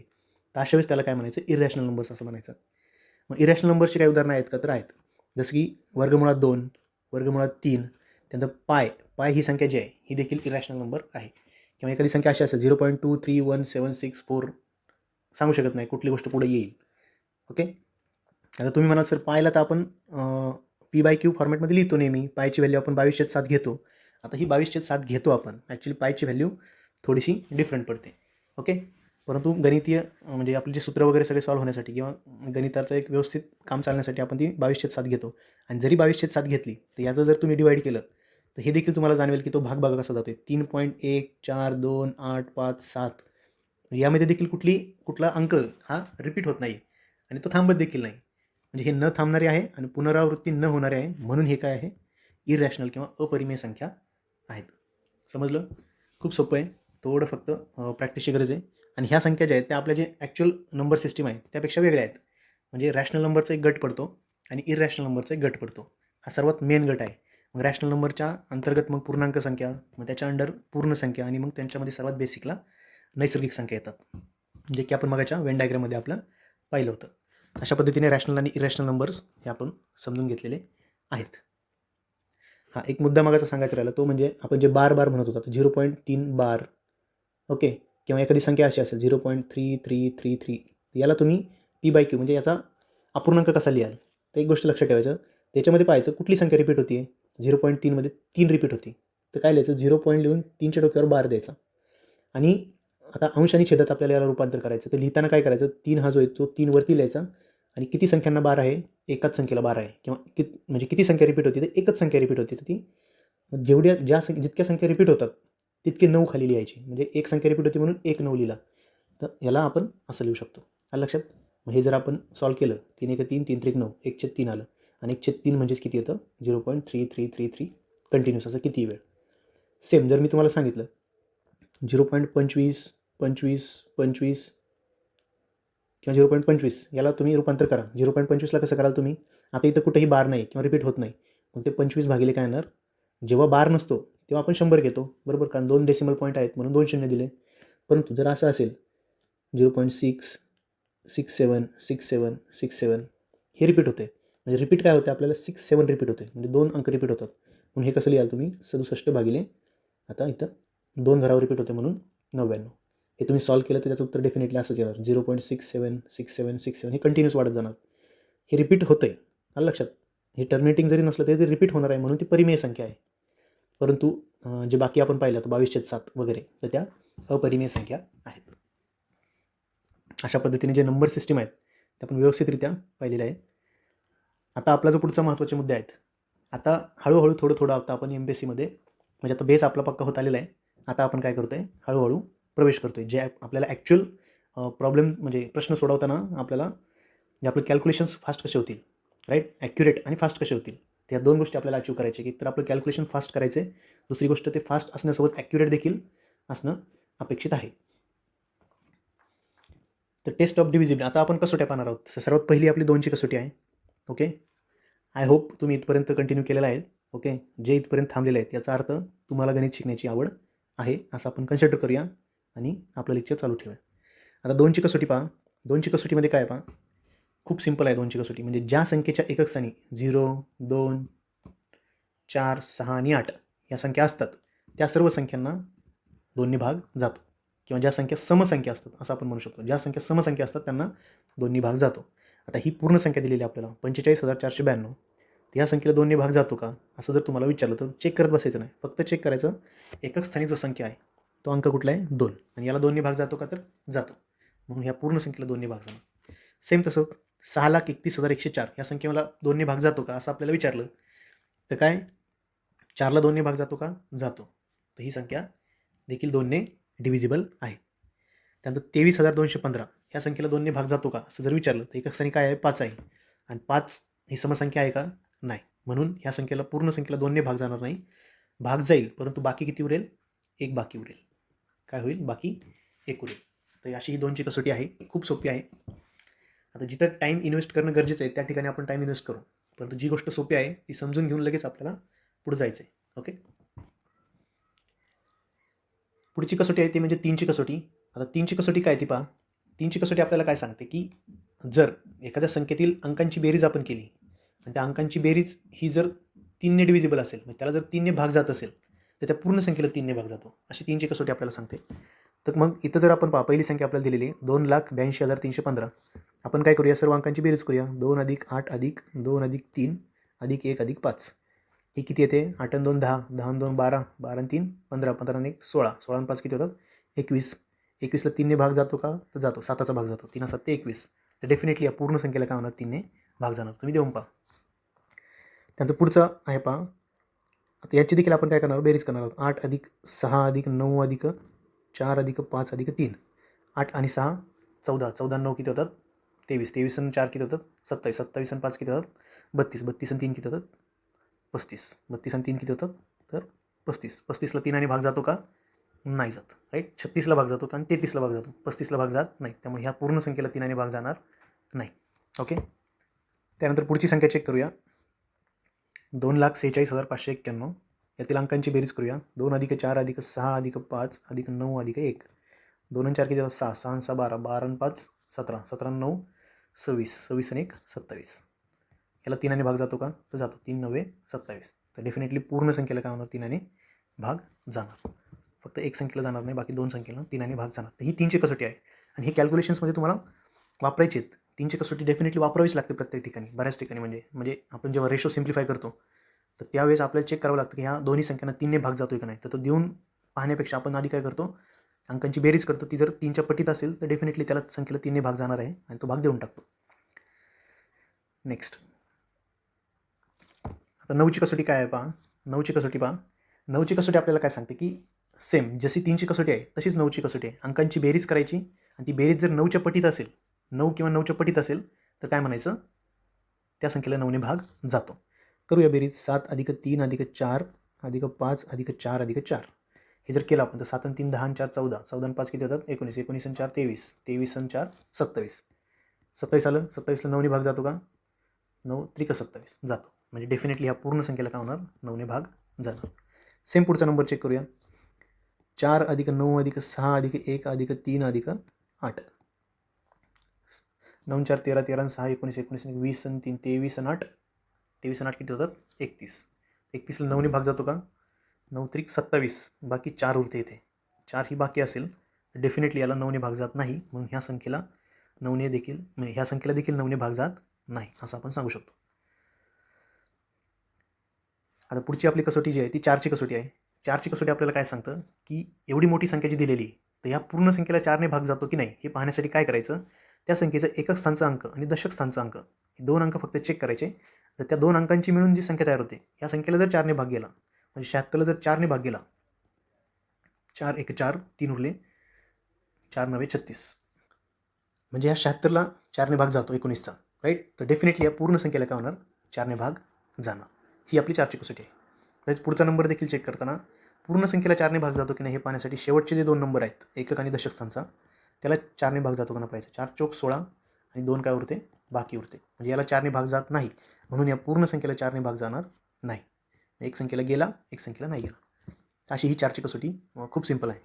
तर अशा वेळेस त्याला काय म्हणायचं, इरॅशनल नंबर्स असं म्हणायचं. मग इरॅशनल नंबर्सची काही उदाहरणं आहेत का, तर आहेत. जसं की वर्गमुळात 2, वर्गमुळात 3, त्यानंतर पाय ही संख्या जी आहे ही देखील इरॅशनल नंबर आहे. किंवा एखादी संख्या अशी असेल 0.231764, सांगू शकत नाही कुठली गोष्ट पुढे येईल. ओके, आता तुम्ही म्हणाल सर पायला तर आपण P/Q फॉर्मॅटमध्ये लिहितो नेहमी, पायची व्हॅल्यू आपण 22/7 घेतो. आता ही 22/7 घेतो आपण, ॲक्च्युली पायची व्हॅल्यू थोडीशी डिफरंट पडते. ओके, परंतु गणितीय म्हणजे आपले जे सूत्र वगैरे सगळे सॉल्व्ह होण्यासाठी किंवा गणिताचं एक व्यवस्थित काम चालण्यासाठी आपण ती 22/7 घेतो. आणि जरी 22/7 घेतली तर याचं जर तुम्ही डिवाईड केलं तर हे देखील तुम्हाला जाणवेल की तो भाग बघा कसा जातो, 3.142857. यामध्ये देखील कुठला अंक हा रिपीट होत नाही आणि तो थांबत देखील नाही, म्हणजे हे न थांबणारे आहे आणि पुनरावृत्ती न होणारे आहे, म्हणून हे काय आहे, इरॅशनल किंवा अपरिमेय संख्या आहेत. समजलं, खूप सोपं आहे, थोडं फक्त प्रॅक्टिसची गरज आहे. आणि ह्या संख्या ज्या आहेत त्या आपल्या जे ॲक्च्युअल नंबर सिस्टीम आहे त्यापेक्षा वेगळ्या आहेत, म्हणजे रॅशनल नंबरचा एक गट पडतो आणि इरॅशनल नंबरचा एक गट पडतो. हा सर्वात मेन गट आहे. मग रॅशनल नंबरच्या अंतर्गत मग पूर्णांक संख्या, मग त्याच्या अंडर पूर्ण संख्या आणि मग त्यांच्यामध्ये सर्वात बेसिकला नैसर्गिक संख्या येतात, जे की आपण मगाच्या वेन डायग्राममध्ये आपलं पाहिलं होतं. अशा पद्धतीने रॅशनल आणि इरॅशनल नंबर्स हे आपण समजून घेतलेले आहेत. हा एक मुद्दा मगाचा सांगायचा राहिला, तो म्हणजे आपण जे बार म्हणत होतो, 0.3 बार. ओके, किंवा एखादी संख्या अशी असेल 0.3333, याला तुम्ही P/Q म्हणजे याचा अपूर्णांक कसा लिहाल, तर एक गोष्ट लक्षात ठेवायचं, त्याच्यामध्ये पाहायचं कुठली संख्या रिपीट होती आहे. 0.3 मध्ये 3 रिपीट होती, तर काय लिहायचं, 0 पॉईंट लिहून 3च्या डोक्यावर बार द्यायचा. आणि आता अंश आणि छेदात आपल्याला याला रूपांतर करायचं, तर लिहिताना काय करायचं, 3 हा जो आहे तो 3 वरती लिहायचा आणि किती संख्यांना बार आहे, एकाच संख्येला बार आहे, किंवा म्हणजे किती संख्या रिपीट होती, तर एकच संख्या रिपीट होती, तर ती जितक्या संख्या रिपीट होतात तितके 9 खाली लिहायची, म्हणजे एक संख्या रिपीट होती म्हणून 1 9 लिहिला, तर याला आपण असं लिहू शकतो. आलं लक्षात. मग हे जर आपण सॉल्व केलं, 3 1 3 3 3 9, 1/3 आलं आणि 1/3 म्हणजेच किती येतं, 0.3333 कंटिन्यूस, असं किती वेळ. सेम जर मी तुम्हाला सांगितलं 0.25 25 25 किंवा 0.25 याला तुम्ही रूपांतर करा, 0.25ला कसं कराल तुम्ही, आता इथं कुठेही बार नाही किंवा रिपीट होत नाही, मग ते 25 भागिले काय येणार, जेव्हा बार नसतो तेव्हा आपण 100 घेतो, बरोबर, कारण 2 डेसिमल पॉईंट आहेत म्हणून 2 शून्य दिले. परंतु जर असं असेल 0.6676767 हे रिपीट होते, म्हणजे रिपीट काय होते आपल्याला, 6 7 रिपीट होते, म्हणजे 2 अंक रिपीट होतात, म्हणून हे कसं लिहाल तुम्ही, 67 भागिले, आता इथं 2 घरावर रिपीट होते म्हणून 99. हे तुम्ही सॉल्व केलं तर त्याचं उत्तर डेफिनेटली असंच येणार, 0.676767 हे कंटिन्यूस वाढत जाणार. हे रिपीट होतं आहे, आलं लक्षात. हे टर्मिनेटिंग जरी नसलं तरी ते रिपीट होणार आहे, म्हणून ती परिमेय संख्या आहे. परंतु जे बाकी आपण पाहिलं तर 22/7 वगैरे, तर त्या अपरिमेय संख्या आहेत. अशा पद्धतीने जे नंबर सिस्टीम आहेत ते आपण व्यवस्थितरित्या पाहिलेलं आहे. आता आपला जो पुढचा महत्त्वाचे मुद्दे आहेत, आता हळूहळू थोडं आता आपण MPSCमध्ये म्हणजे आता बेस आपला पक्का होत आलेला आहे. आता आपण काय करतो आहे, हळूहळू प्रवेश करतो आहे, जे आपल्याला ॲक्च्युअल प्रॉब्लेम म्हणजे प्रश्न सोडवताना आपल्याला जे आपले कॅल्क्युलेशन्स फास्ट कसे होतील, राईट, ॲक्युरेट आणि फास्ट कसे होतील, त्या 2 गोष्टी आपल्याला अचीव करायचे. एक तर आपलं कॅल्क्युलेशन फास्ट करायचे, दुसरी गोष्ट ते फास्ट असण्यासोबत ॲक्युरेट देखील असणं अपेक्षित आहे. तर टेस्ट ऑफ डिव्हिजिबिलिटी आता आपण कसोट्या पाहणार आहोत. सर्वात पहिली आपली 2ची कसोटी आहे. ओके, आय होप तुम्ही इथपर्यंत कंटिन्यू केलेला आहे. ओके, जे इथपर्यंत थांबलेले आहेत याचा अर्थ तुम्हाला गणित शिकण्याची आवड आहे असं आपण कन्सिडर करूया आणि आपलं लेक्चर चालू ठेवूया. आता 2ची कसोटी पहा. 2ची कसोटीमध्ये काय पहा, खूप सिंपल आहे 2ची कसोटी. म्हणजे ज्या संख्येच्या एकक स्थानी 0, 2, 4, 6 आणि 8 या संख्या असतात, त्या सर्व संख्यांना 2ने भाग जातो. किंवा ज्या संख्या समसंख्या असतात असं आपण म्हणू शकतो. ज्या संख्या समसंख्या असतात त्यांना 2ने भाग जातो. आता ही पूर्ण संख्या दिलेली आपल्याला 45,492. तर ह्या संख्येला 2ने भाग जातो का असं जर तुम्हाला विचारलं तर चेक करत बसायचं नाही. फक्त चेक करायचं एकक स्थानी जो संख्या आहे तो अंक कुठला आहे 2 आणि याला 2ने भाग जातो का तर जातो. म्हणून ह्या पूर्ण संख्येला 2ने भाग जाणार. सेम तसंच 6,31,104 या संख्येला 2ने भाग जातो का असं आपल्याला विचारलं तर काय 4ला 2ने भाग जातो का जातो. तर ही संख्या देखील 2ने डिव्हिजिबल आहे. त्यानंतर 23,215 ह्या संख्येला 2ने भाग जातो का असं जर विचारलं तर एकक स्थानी काय आहे 5 आहे आणि 5 ही समसंख्या आहे का नाही. म्हणून ह्या संख्येला पूर्ण संख्येला 2ने भाग जाणार नाही. भाग जाईल परंतु बाकी किती उरेल 1 बाकी उरेल. काय होईल बाकी 1 उरेल. तर अशी ही 2ची कसोटी आहे. खूप सोपी आहे. आता जिथं टाईम इन्व्हेस्ट करणं गरजेचं आहे त्या ठिकाणी आपण टाईम इन्व्हेस्ट करू. परंतु जी गोष्ट सोपी आहे ती समजून घेऊन लगेच आपल्याला पुढे जायचं आहे. ओके. पुढची कसोटी आहे ती म्हणजे 3ची कसोटी. आता 3ची कसोटी काय ती पहा. 3ची कसोटी आपल्याला काय सांगते की जर एखाद्या संख्येतील अंकांची बेरीज आपण केली आणि त्या अंकांची बेरीज ही जर 3ने डिव्हिजिबल असेल म्हणजे त्याला जर 3ने भाग जात असेल तर त्या पूर्ण संख्येला 3ने भाग जातो. अशी 3ची कसोटी आपल्याला सांगते. तर मग इथं जर आपण पहा पहिली संख्या आपल्याला दिलेली आहे 2,82,315. आपण काय करूया सर्व अंकांची बेरीज करूया. 2 + 8 + 2 + 3 + 1 + 5 ही किती येते 8 आणि 2 10, 10 आणि 2 12, 12 आणि 3 15, 15 आणि 1 16, 16 आणि 5 किती होतात 21. 21ला 3ने भाग जातो का तर जातो. 7चा भाग जातो. 3 7 21. तर डेफिनेटली या पूर्ण संख्येला काय होणार 3ने भाग जाणार. तुम्ही देऊन पहा. त्यानंतर पुढचं आहे पहा. आता याची देखील आपण काय करणार बेरीज करणार आहोत. 8 + 6 + 9 + 4 + 5 + 3. 8 आणि 6 14, 14 आणि 9 किती होतात 23, 23 आणि 4 किती होतात 27, 27 आणि 5 किती होतात 32, 32 आणि 3 किती होतात 35, 32 आणि 3 किती होतात तर 35. 35ला 3ने भाग जातो का नाही जात. राईट. 36ला भाग जातो का आणि 33ला भाग जातो. 35ला भाग जात नाही. त्यामुळे ह्या पूर्ण संख्येला 3ने भाग जाणार नाही. ओके. त्यानंतर पुढची संख्या चेक करूया. 2,46,591 यातील अंकांची बेरीज करूया. 2 + 4 + 6 + 5 + 9 + 1. 2 आणि 4 किती होतात 6, 6 आणि 6 12, 12 आणि 5 17, 17 आणि 9 26, 26 आणि 1 27. याला 3ने भाग जातो का तर जातो. 3 9 27. तर डेफिनेटली पूर्ण संख्येला काय होणार 3ने भाग जाणार. फक्त एक संख्येला जाणार नाही बाकी 2 संख्येला 3ने भाग जाणार. तर ही 3ची कसोटी आहे आणि ही कॅल्क्युलेशन्समध्ये तुम्हाला वापरायची आहेत. 3ची कसोटी डेफिनेटली वापरावीच लागते प्रत्येक ठिकाणी बऱ्याच ठिकाणी. म्हणजे आपण जेव्हा रेशो सिम्प्लिफाय करतो तर त्यावेळेस आपल्याला चेक करावं लागतं की ह्या दोन्ही संख्यांना 3ने भाग जातोय का नाही. तर तो देऊन पाहण्यापेक्षा आपण आधी काय करतो अंकांची बेरीज करतो. ती जर 3च्या पटीत असेल तर डेफिनेटली त्याला संख्येला 3ने भाग जाणार आहे आणि तो भाग देऊन टाकतो. नेक्स्ट आता 9ची कसोटी काय आहे पहा. 9ची कसोटी पहा. 9ची कसोटी आपल्याला काय सांगते की सेम जशी 3ची कसोटी आहे तशीच 9ची कसोटी आहे. अंकांची बेरीज करायची आणि ती बेरीज जर 9च्या पटीत असेल 9 किंवा 9च्या पटीत असेल तर काय म्हणायचं त्या संख्येला 9ने भाग जातो. करूया बेरीज. 7 + 3 + 4 + 5 + 4 + 4. हे जर केलं आपण तर 7 आणि 3 10 आणि 4 14, 14 आणि 5 किती होतात 19, 19 आणि 4 23, 23 आणि 4 27. 27 आलं. 27ला 9ने भाग जातो का 9 त्रिक 27 जातो. म्हणजे डेफिनेटली ह्या पूर्ण संख्येला काय होणार 9ने भाग जाणार. सेम पुढचा नंबर चेक करूया. 4 + 9 + 6 + 1 + 3 + 8. 9 4 13, 13 आणि 6 19, 19 आणि 20 आणि 3 23 आणि 8, 23 आणि 8 किती होतात 31. 31ला 9ने भाग जातो का 9 त्रिक 27 बाकी 4 उरते इथे. 4 ही बाकी असेल तर डेफिनेटली याला 9ने भाग जात नाही. म्हणून ह्या संख्येला 9ने देखील म्हणजे ह्या संख्येला देखील 9ने भाग जात नाही असं आपण सांगू शकतो. आता पुढची आपली कसोटी जी आहे ती 4ची कसोटी आहे. 4ची कसोटी आपल्याला काय सांगतं की एवढी मोठी संख्या जी दिलेली आहे तर ह्या पूर्ण संख्येला 4ने भाग जातो की नाही हे पाहण्यासाठी काय करायचं त्या संख्येचं एकक स्थानचा अंक आणि दशक स्थानचा अंक हे 2 अंक फक्त चेक करायचे. तर त्या 2 अंकांची मिळून जी संख्या तयार होते ह्या संख्येला जर 4ने भाग गेला म्हणजे 76ला जर 4ने भाग गेला 4 1 4 3 उरले 4 9 36 म्हणजे ह्या 76ला 4ने भाग जातो 19चा. राईट. तर डेफिनेटली या पूर्ण संख्येला काय होणार 4ने भाग जाणार. ही आपली 4ची कसोटी आहे. तसेच पुढचा नंबर देखील चेक करताना पूर्ण संख्येला 4ने भाग जातो की नाही हे पाहण्यासाठी शेवटचे जे 2 नंबर आहेत एकक आणि दशक स्थानचा त्याला 4ने भाग जातो का नाही पाहायचं. 4 चोक 16 आणि 2 काय उरते बाकी उरते. म्हणजे याला 4ने भाग जात नाही. म्हणून या पूर्ण संख्येला 4ने भाग जाणार नाही. एक संख्येला गेला एक संख्येला नाही गेला. अशी ही 4ची कसोटी खूप सिंपल आहे.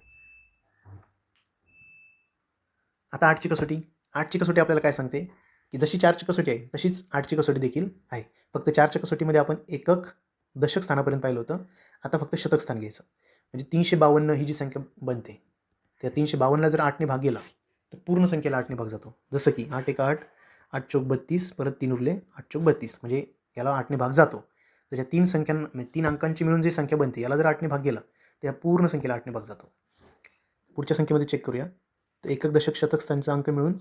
आता 8ची कसोटी. 8ची कसोटी आपल्याला काय सांगते की जशी 4ची कसोटी आहे तशीच 8ची कसोटी देखील आहे. फक्त 4च्या कसोटीमध्ये आपण एकक दशक स्थानापर्यंत पाहिलं होतं. आता फक्त शतक स्थान घ्यायचं. म्हणजे 352 ही जी संख्या बनते, त्या 352ला जर 8ने भाग गेला तर पूर्ण संख्येला 8ने भाग जातो. जसं की 8 एका 8, 8 चौक 32, परत 3 उरले 8 चौक 32, म्हणजे याला 8ने भाग जातो. तर या 3 अंकांची मिळून जी संख्या बनते याला जर 8ने भाग गेला तर या पूर्ण संख्येला 8ने भाग जातो. पुढच्या संख्येमध्ये चेक करूया. तर एकक दशक शतक स्थानचा अंक मिळून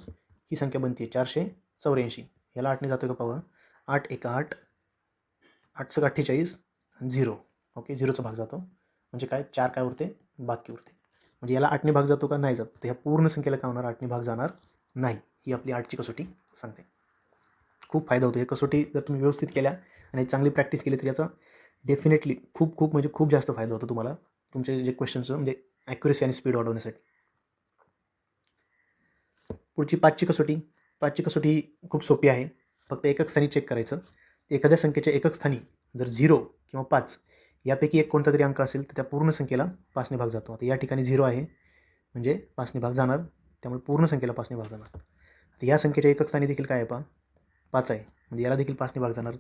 ही संख्या बनते 484. याला 8ने जातो का पाहूया. 8 एका 8, 8 चौक 48 आणि 0. ओके, 0चा भाग जातो. म्हणजे काय, 4 काय उरते, बाकी उरते. म्हणजे याला 8ने भाग जातो का, नाही जात. तर ह्या पूर्ण संख्येला काय होणार, 8ने भाग जाणार नाही. ही आपली 8ची कसोटी सांगते. खूप फायदा होतो. ही कसोटी जर तुम्ही व्यवस्थित केल्या आणि चांगली प्रॅक्टिस केली तर याचा डेफिनेटली खूप म्हणजे खूप जास्त फायदा होतो तुम्हाला तुमचे जे क्वेश्चनचं म्हणजे ॲक्युरेसी आणि स्पीड वाढवण्यासाठी. पुढची 5ची कसोटी. 5ची कसोटी ही खूप सोपी आहे. फक्त एकक स्थानी चेक करायचं. एखाद्या संख्येच्या एकक स्थानी जर 0 किंवा 5 यापैकी एक कोणता तरी अंक असेल तर त्या पूर्ण संख्येला 5ने भाग जातो. आता या ठिकाणी 0 आहे म्हणजे 5ने भाग जाणार, त्यामुळे पूर्ण संख्येला 5ने भाग जाणार. आता या संख्येच्या एकक स्थानी देखील काय आहे पहा, 5 आहे, म्हणजे याला देखील 5ने भाग जाणार.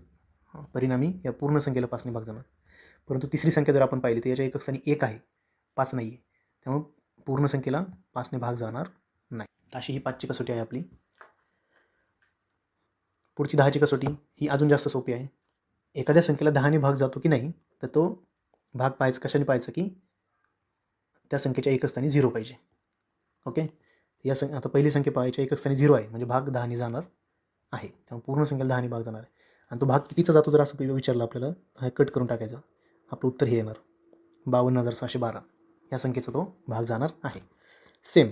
परिणामी या पूर्ण संख्येला 5ने भाग जाणार. परंतु तिसरी संख्या जर आपण पाहिली तर याच्या एकक स्थानी 1 आहे, 5 नाही आहे, त्यामुळे पूर्ण संख्येला 5ने भाग जाणार नाही. अशी ही 5ची कसोटी आहे आपली. पुढची 10ची कसोटी. ही अजून जास्त सोपी आहे. एखाद्या संख्येला 10ने भाग जातो की नाही तर तो भाग पाहायचं, कशाने पाहायचं की त्या संख्येच्या एकक स्थानी 0 पाहिजे. ओके, या आता पहिली संख्या पाहायच्या एकक स्थानी 0 आहे म्हणजे भाग 10ने जाणार आहे, त्यामुळे पूर्ण संख्येला 10ने भाग जाणार आहे. आणि तो भाग कितीचा जातो जर असं विचारलं आपल्याला, हा कट करून टाकायचं. आपलं उत्तर हे येणार 52,612. या संख्येचा तो भाग जाणार आहे. सेम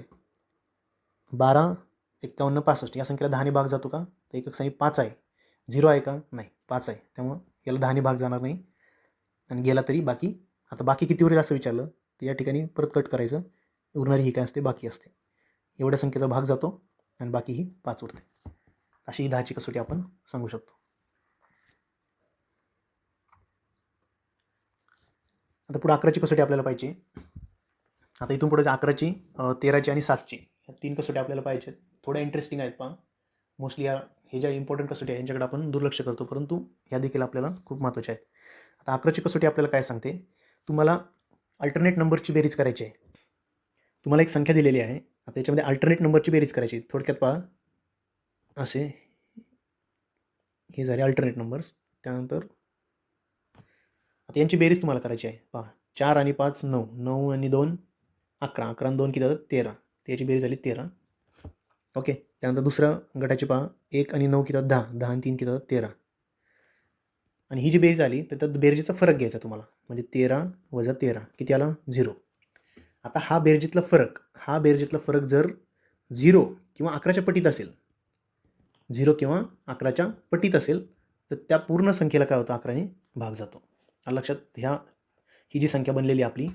12, 51, 65 या संख्येला 10ने भाग जातो का, तर एकक स्थानी 5 आहे. 0 आहे का, नाही, 5 आहे, त्यामुळं याला 10ने भाग जाणार नाही. आणि गेला तरी बाकी, आता बाकी किती उरेल असं विचारलं तर या ठिकाणी परत कट करायचं. उरणारी ही काय असते, बाकी असते. एवढ्या संख्येचा भाग जातो आणि बाकी ही 5 उरते. अशी ही 10ची कसोटी आपण सांगू शकतो. आता पुढे 11ची कसोटी आपल्याला पाहिजे. आता इथून पुढे 11ची, 13ची आणि 7ची या 3 कसोटी आपल्याला पाहिजेत. थोड्या इंटरेस्टिंग आहेत पहा. मोस्टली हे ज्या इम्पॉर्टंट कसोटी आहे यांच्याकडे आपण दुर्लक्ष करतो, परंतु ह्या देखील आपल्याला खूप महत्त्वाच्या आहेत. आता 11ची कसोटी आपल्याला काय सांगते, तुम्हाला अल्टरनेट नंबरची बेरीज करायची आहे. तुम्हाला एक संख्या दिलेली आहे, आता याच्यामध्ये अल्टरनेट नंबरची बेरीज करायची. थोडक्यात पहा, असे हे झाले अल्टरनेट नंबर्स. त्यानंतर आता यांची बेरीज तुम्हाला करायची आहे. पहा, 4 आणि 5 9, 9 आणि 2 11, 11 आणि 2 किती होतात, 13. त्याची बेरीज झाली 13. ओके, त्यानंतर दुसऱ्या गटाची पहा, 1 आणि 9 किती होतात, 10, 10 आणि 3 किती होतात, 13. आणि ही जी बेरीज आली तर त्यात बेरजेचा फरक घ्यायचा तुम्हाला, म्हणजे 13 वजा 13 किती आला, 0. आता हा बेरजेतला फरक जर 0 किंवा 11च्या पटीत असेल, 0 किंवा 11च्या पटीत असेल तर त्या पूर्ण संख्येला काय होतं, 11ने भाग जातो. लक्षात, ही जी संख्या बनलेली आपली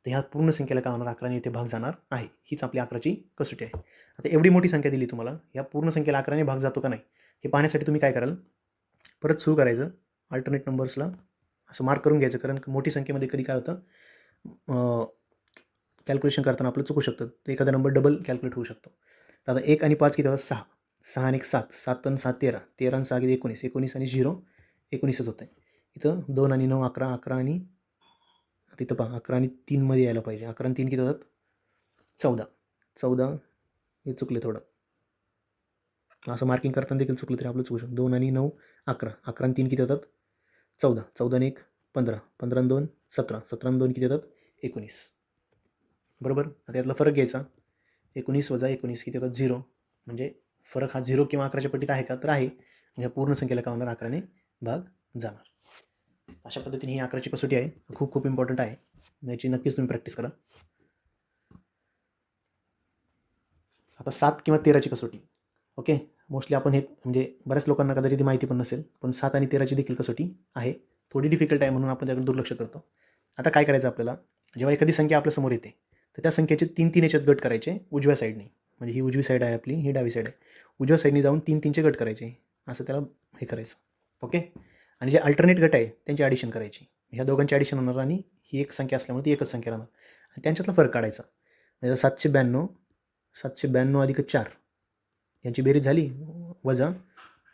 तर ह्या पूर्ण संख्येला काय होणार, 11ने इथे भाग जाणार आहे. हीच आपली 11ची कसोटी आहे. आता एवढी मोठी संख्या दिली तुम्हाला, या पूर्ण संख्येला 11ने भाग जातो का नाही हे पाहण्यासाठी तुम्ही काय कराल, परत सुरू करायचं. अल्टरनेट नंबर्सला असं मार्क करून घ्यायचं, कारण मोठी संख्येमध्ये कधी काय होतं, कॅल्क्युलेशन करताना आपलं चुकू शकतं, तर एखादा नंबर डबल कॅल्क्युलेट होऊ शकतो. तर आता 1 आणि 5 किती होतं, 6, 6 आणि 1 7, 7 आणि 7 13, 13 आणि 6 किती 19, 19 आणि 0 19च होतं आहे. इथं 2 आणि 9 11, 11 आणि तिथं पहा 11 आणि 3 मध्ये यायला पाहिजे. 11 आणि 3 किती होतात, 14, 14 हे चुकले थोडं, असं मार्किंग करताना देखील चुकलं तरी आपलं चुकू शकतं. 2 आणि 9 11, 11 आणि 3 किती होतात, 14, 14 आणि 1 15, 15 आणि 2 17, 17 आणि 2 किती होतात, 19. बरोबर. आता यातला फरक घ्यायचा, 19 वजा 19 किती होतात, 0. म्हणजे फरक हा 0 किंवा 11च्या पटीत आहे का, तर आहे. म्हणजे पूर्ण संख्येला काय होणार, 11ने भाग जाणार. अशा पद्धतीने ही 11ची कसोटी आहे, खूप इम्पॉर्टंट आहे. याची नक्कीच तुम्ही प्रॅक्टिस करा. आता 7 किंवा 13ची कसोटी. ओके, मोस्टली आपण हे म्हणजे बऱ्याच लोकांना कदाचित ही माहिती पण नसेल, पण 7 आणि 13ची देखील कसोटी आहे. थोडी डिफिकल्ट आहे म्हणून आपण त्याकडे दुर्लक्ष करतो. आता काय करायचं आपल्याला, जेव्हा एखादी संख्या आपल्यासमोर येते तर त्या संख्येचे 3 याच्यात गट करायचे उजव्या साईडने. म्हणजे ही उजवी साईड आहे आपली, ही डावी साईड आहे. उजव्या साईडने जाऊन 3 गट करायचे, असं त्याला हे करायचं. ओके, आणि जे अल्टरनेट गट आहे त्यांची ॲडिशन करायची. ह्या दोघांची ॲडिशन होणार आणि ही एक संख्या असल्यामुळे ती एकच संख्या राहणार आणि त्यांच्यातला फरक काढायचा. म्हणजे 792 अधिक 4 यांची बेरीज झाली वजा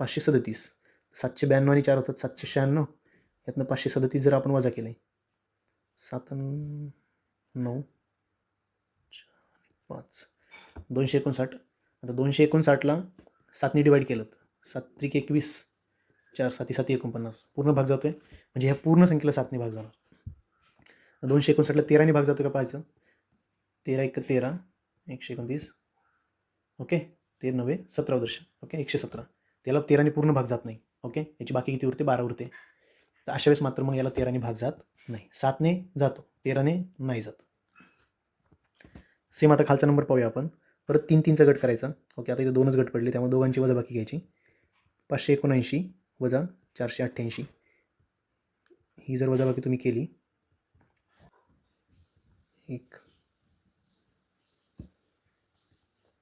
537. 792 आणि 4 होतात 796. यातनं 537 जर आपण वजा केले 7 9 5 259. आता 259ला 7ने डिवाईड केलं तर 7 त्रिक 21, 4 7 7 49 पूर्ण भाग जातो आहे. म्हणजे ह्या पूर्ण संख्येला 7ने भाग झाला. 259ला 13ने भाग जातो का पाहायचं. 13 1 13, 129. ओके, 13 9 17 दर्शन. ओके, 117. त्याला 13ने पूर्ण भाग जात नाही. ओके, याची बाकी किती उरते 12 उरते. तर अशा वेळेस मात्र मग याला 13ने भाग जात नाही. 7ने जातो, 13ने नाही जात. सेम आता खालचा नंबर पाहूया आपण. परत 3 3चा गट करायचा. ओके, आता इथे 2च गट पडले त्यामुळे दोघांची वजाबाकी घ्यायची. 579 वजा 488. ही जर वजाबाकी तुम्ही केली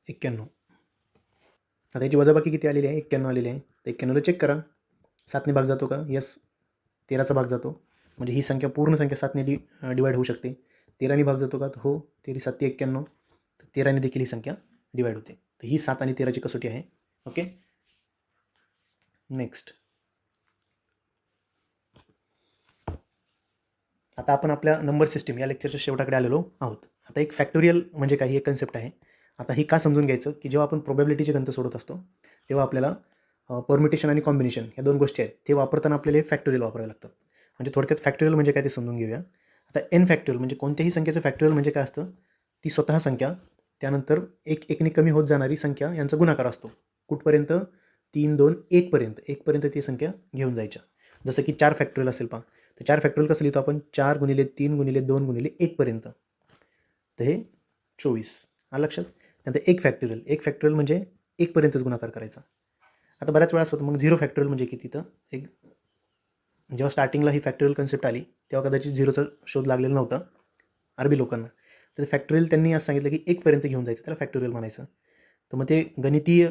91. आता याची वजाबाकी किती आलेली आहे 91 आलेली आहे. तर 91ला चेक करा 7ने भाग जातो का. यस, 13चा भाग जातो. म्हणजे ही संख्या पूर्ण संख्या 7ने डिवाईड होऊ शकते. 13ने भाग जातो का. हो, 13 7 91. तर 13ने देखील ही संख्या डिवाईड होते. तर ही 7 आणि 13ची कसोटी आहे. Okay, next. आता आपण आपल्या नंबर सिस्टीम या लेक्चरच्या शेवटाकडे आलेलो आहोत. आता एक फॅक्टोरियल म्हणजे काही एक कन्सेप्ट आहे. आता ही का समजून घ्यायचं की जेव्हा आपण प्रोबॅबिलिटीचे गणित सोडत असतो तेव्हा आपल्याला परम्युटेशन आणि कॉम्बिनेशन या 2 गोष्टी आहेत ते वापरताना आपल्याला फॅक्टोरियल वापरावे लागतात. म्हणजे थोडक्यात फॅक्टोरियल म्हणजे काय ते समजून घेऊया. आता एन फॅक्टोरियल म्हणजे कोणत्याही संख्येचं फॅक्टोरियल म्हणजे काय असतं. ती स्वतः संख्या त्यानंतर एकने कमी होत जाणारी संख्या यांचा गुणाकार असतो. कुठपर्यंत 3 2 1 पर्यंत. 1 पर्यंत ती संख्या घेऊन जायच्या. जसं की 4 फॅक्टोरियल असेल पहा. तर 4 फॅक्टोरियल कसं लिहितो आपण 4 गुणिले 3 गुणिले 2 गुणिले 1 पर्यंत. तर हे 24 आलं लक्षात. नंतर 1 फॅक्टोरियल. 1 फॅक्टोरियल म्हणजे 1 पर्यंतच गुणाकार करायचा. आता बऱ्याच वेळा असं होतं मग 0 फॅक्टोरियल म्हणजे किती. तर एक जेव्हा स्टार्टिंगला ही फॅक्टोरियल कन्सेप्ट आली तेव्हा कदाचित 0चा शोध लागलेला नव्हता अरबी लोकांना. तर फॅक्टोरियल त्यांनी असं सांगितलं की 1 पर्यंत घेऊन जायचं त्याला फॅक्टोरियल म्हणायचं. तर मग ते गणितीय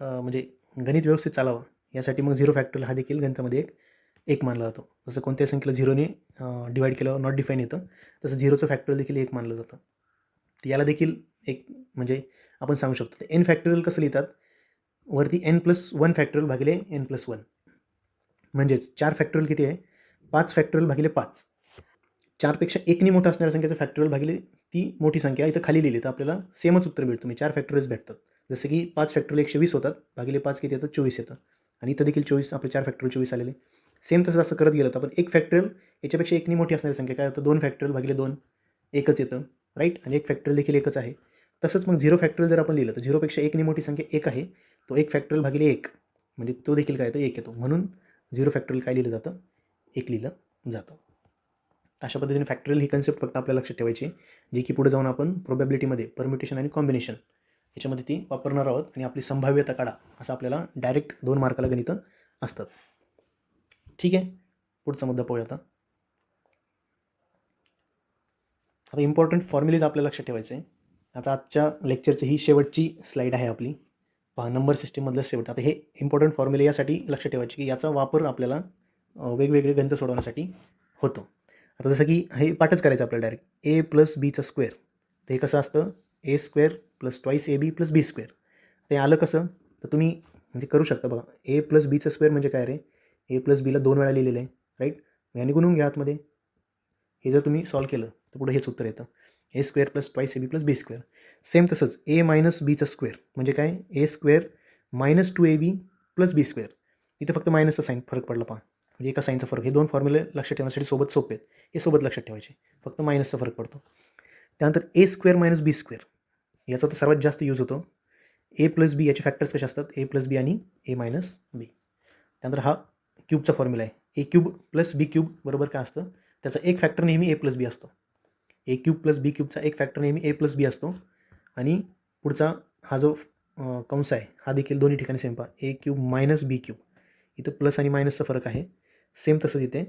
म्हणजे गणित व्यवस्थित चालावं यासाठी मग 0 फॅक्टोरियल हा देखील गणितामध्ये एक मानला जातो. जसं कोणत्याही संख्येला 0ने डिवाईड केल्यावर नॉट डिफाईन येतं तसं 0चं फॅक्टोरियल देखील 1 मानलं जातं. तर याला देखील एक म्हणजे आपण सांगू शकतो. एन फॅक्टोरियल कसं लिहितात वरती n+1 फॅक्टोरियल भागिले n+1. म्हणजेच 4 फॅक्टोरियल किती आहे 5 फॅक्टोरियल भागिले 5. 4पेक्षा 1ने मोठं असणाऱ्या संख्येचं फॅक्टोरियल भागिले ती मोठी संख्या इथं खाली लिहिली तर आपल्याला सेमच उत्तर मिळतं. 4 फॅक्टोरियल्स भेटतात. जसं की 5 फॅक्टोरियल 120 होतात भागिले 5 किती येतं 24 येतं. आणि इथं देखील 24 आपले 4 फॅक्टोरियल 24 आलेले. सेम तसं असं करत गेलं तर आपण 1 फॅक्टोरियल याच्यापेक्षा 1ने मोठी असणारी संख्या काय होतं 2 फॅक्टोरियल भागिले 2 एकच येतं राईट. आणि 1 फॅक्टोरियल देखील एकच आहे. तसंच मग 0 फॅक्टोरियल जर आपण लिहिलं तर 0पेक्षा 1ने मोठी संख्या 1 आहे. तो 1 फॅक्टोरियल भागिले 1 म्हणजे तो देखील काय येतो 1 येतो. म्हणून 0 फॅक्टोरियल काय लिहिलं जातं 1 लिहिलं जातं. अशा पद्धतीने फॅक्टोरियल ही कन्सेप्ट फक्त आपल्या लक्षात ठेवायची जी की पुढे जाऊन आपण प्रोबॅबिलिटीमध्ये परम्युटेशन आणि कॉम्बिनेशन याच्यामध्ये ती वापरणार आहोत. आणि आपली संभाव्यता काढा असं आपल्याला डायरेक्ट 2 मार्काला गणितं असतात. ठीक आहे, पुढचा मुद्दा पाहूया. आता इम्पॉर्टंट फॉर्म्युलेज आपल्या लक्षात ठेवायचे आहे. आता आजच्या लेक्चरची ही शेवटची स्लाईड आहे आपली. पहा नंबर सिस्टीममधलं शेवट. आता हे इम्पॉर्टंट फॉर्म्युले यासाठी लक्षात ठेवायचे की याचा वापर आपल्याला वेगवेगळे गणितं सोडवण्यासाठी होतो. आता जसं की हे पाठच करायचं आपल्याला डायरेक्ट a+b². तर हे कसं असतं a² + 2ab + b². ते आलं कसं तर तुम्ही म्हणजे करू शकता बघा. a+b² म्हणजे काय रे a+bला 2 वेळा लिहिलेलं आहे राईट. याने गुणून घ्या आतमध्ये. हे जर तुम्ही सॉल्व केलं तर पुढे हेच उत्तर येतं a² + 2ab + b². सेम तसंच a - b² म्हणजे काय a² - 2ab + b². इथं फक्त मायनसचा साईन फरक पडला पहा. म्हणजे एका साईनचा फरक. हे 2 फॉर्म्युले लक्षात ठेवण्यासाठी सोपे आहेत. हे सोबत लक्षात ठेवायचे. फक्त मायनसचा फरक पडतो. त्यानंतर a² - b² याचा तर सर्वात जास्त यूज होतो. a + b याचे फॅक्टर्स कसे असतात a + b आणि a - b. त्यानंतर हा क्यूबचा फॉर्म्युला आहे a³ + b³ बरोबर काय असतं त्याचा एक फॅक्टर नेहमी a + b असतो. a³ + b³ एक फॅक्टर नेहमी a + b असतो. आणि पुढचा हा जो कंस आहे हा देखील दोन्ही ठिकाणी सेम पहा a³ - b³. इथं प्लस आणि मायनसचा फरक आहे. सेम तसंच इथे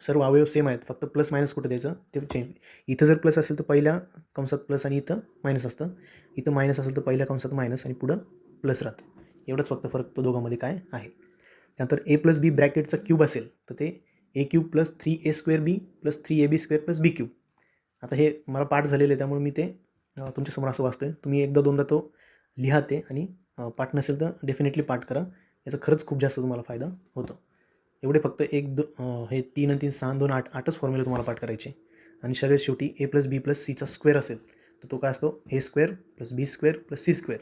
सर्व अवयव सेम आहेत. फक्त प्लस मायनस कुठं द्यायचं ते चेंज. इथं जर प्लस असेल तर पहिल्या कंसात प्लस आणि इथं मायनस असतं. इथं मायनस असेल तर पहिल्या कंसात मायनस आणि पुढं प्लस राहतं. एवढंच फक्त फरक तो दोघांमध्ये काय आहे. त्यानंतर a + b ब्रॅकेटचा क्यूब असेल तर ते a³ + 3a² b + 3ab² + b³. आता हे मला पाठ झालेलं आहे त्यामुळे मी ते तुमच्यासमोर असं वाचतोय. तुम्ही एकदा दोनदा तो लिहा ते आणि पाठ नसेल तर डेफिनेटली पाठ करा. याचा खरंच खूप जास्त तुम्हाला फायदा होतो. एवढे फक्त हे 3 आणि 3 6 2 8 8च फॉर्म्युले तुम्हाला पाठ करायचे. आणि सगळ्यात शेवटी a + b + cचा स्क्वेअर असेल तर तो काय असतो a² + b² + c²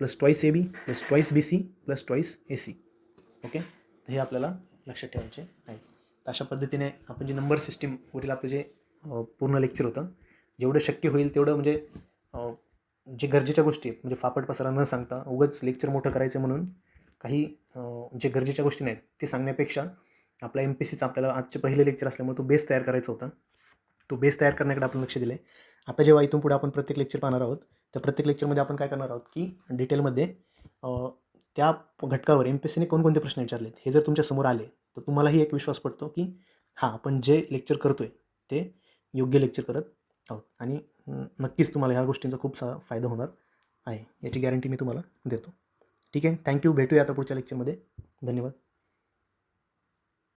+ twice ab + twice bc + twice ac. Okay, तर हे आपल्याला लक्षात ठेवायचे आहे. तर अशा पद्धतीने आपण जे नंबर सिस्टीमवरील आपलं जे पूर्ण लेक्चर होतं, जेवढं शक्य होईल तेवढं म्हणजे जे गरजेच्या गोष्टी आहेत म्हणजे फापट पसारा न सांगता उगाच लेक्चर मोठं करायचं म्हणून काही जे गरजेच्या गोष्टी नाहीत ते सांगण्यापेक्षा आपला MPSCचा आपल्याला आजचे पहिले लेक्चर असल्यामुळे तो बेस तयार करायचा होता. तो बेस तयार करण्याकडे आपण लक्ष दिलं आहे. आता जेव्हा इथून पुढे आपण प्रत्येक लेक्चर पाहणार आहोत, त्या प्रत्येक लेक्चरमध्ये आपण काय करणार आहोत की डिटेलमध्ये त्या घटकावर MPSCने कोणकोणते प्रश्न विचारलेत हे जर तुमच्या समोर आले तर तुम्हालाही एक विश्वास पडतो की हां, आपण जे लेक्चर करतोय ते योग्य लेक्चर करत आहोत. आणि नक्कीच तुम्हाला ह्या गोष्टींचा खूप फायदा होणार आहे, याची गॅरंटी मी तुम्हाला देतो. ठीक आहे, थँक्यू. भेटूया आता पुढच्या लेक्चरमध्ये. धन्यवाद.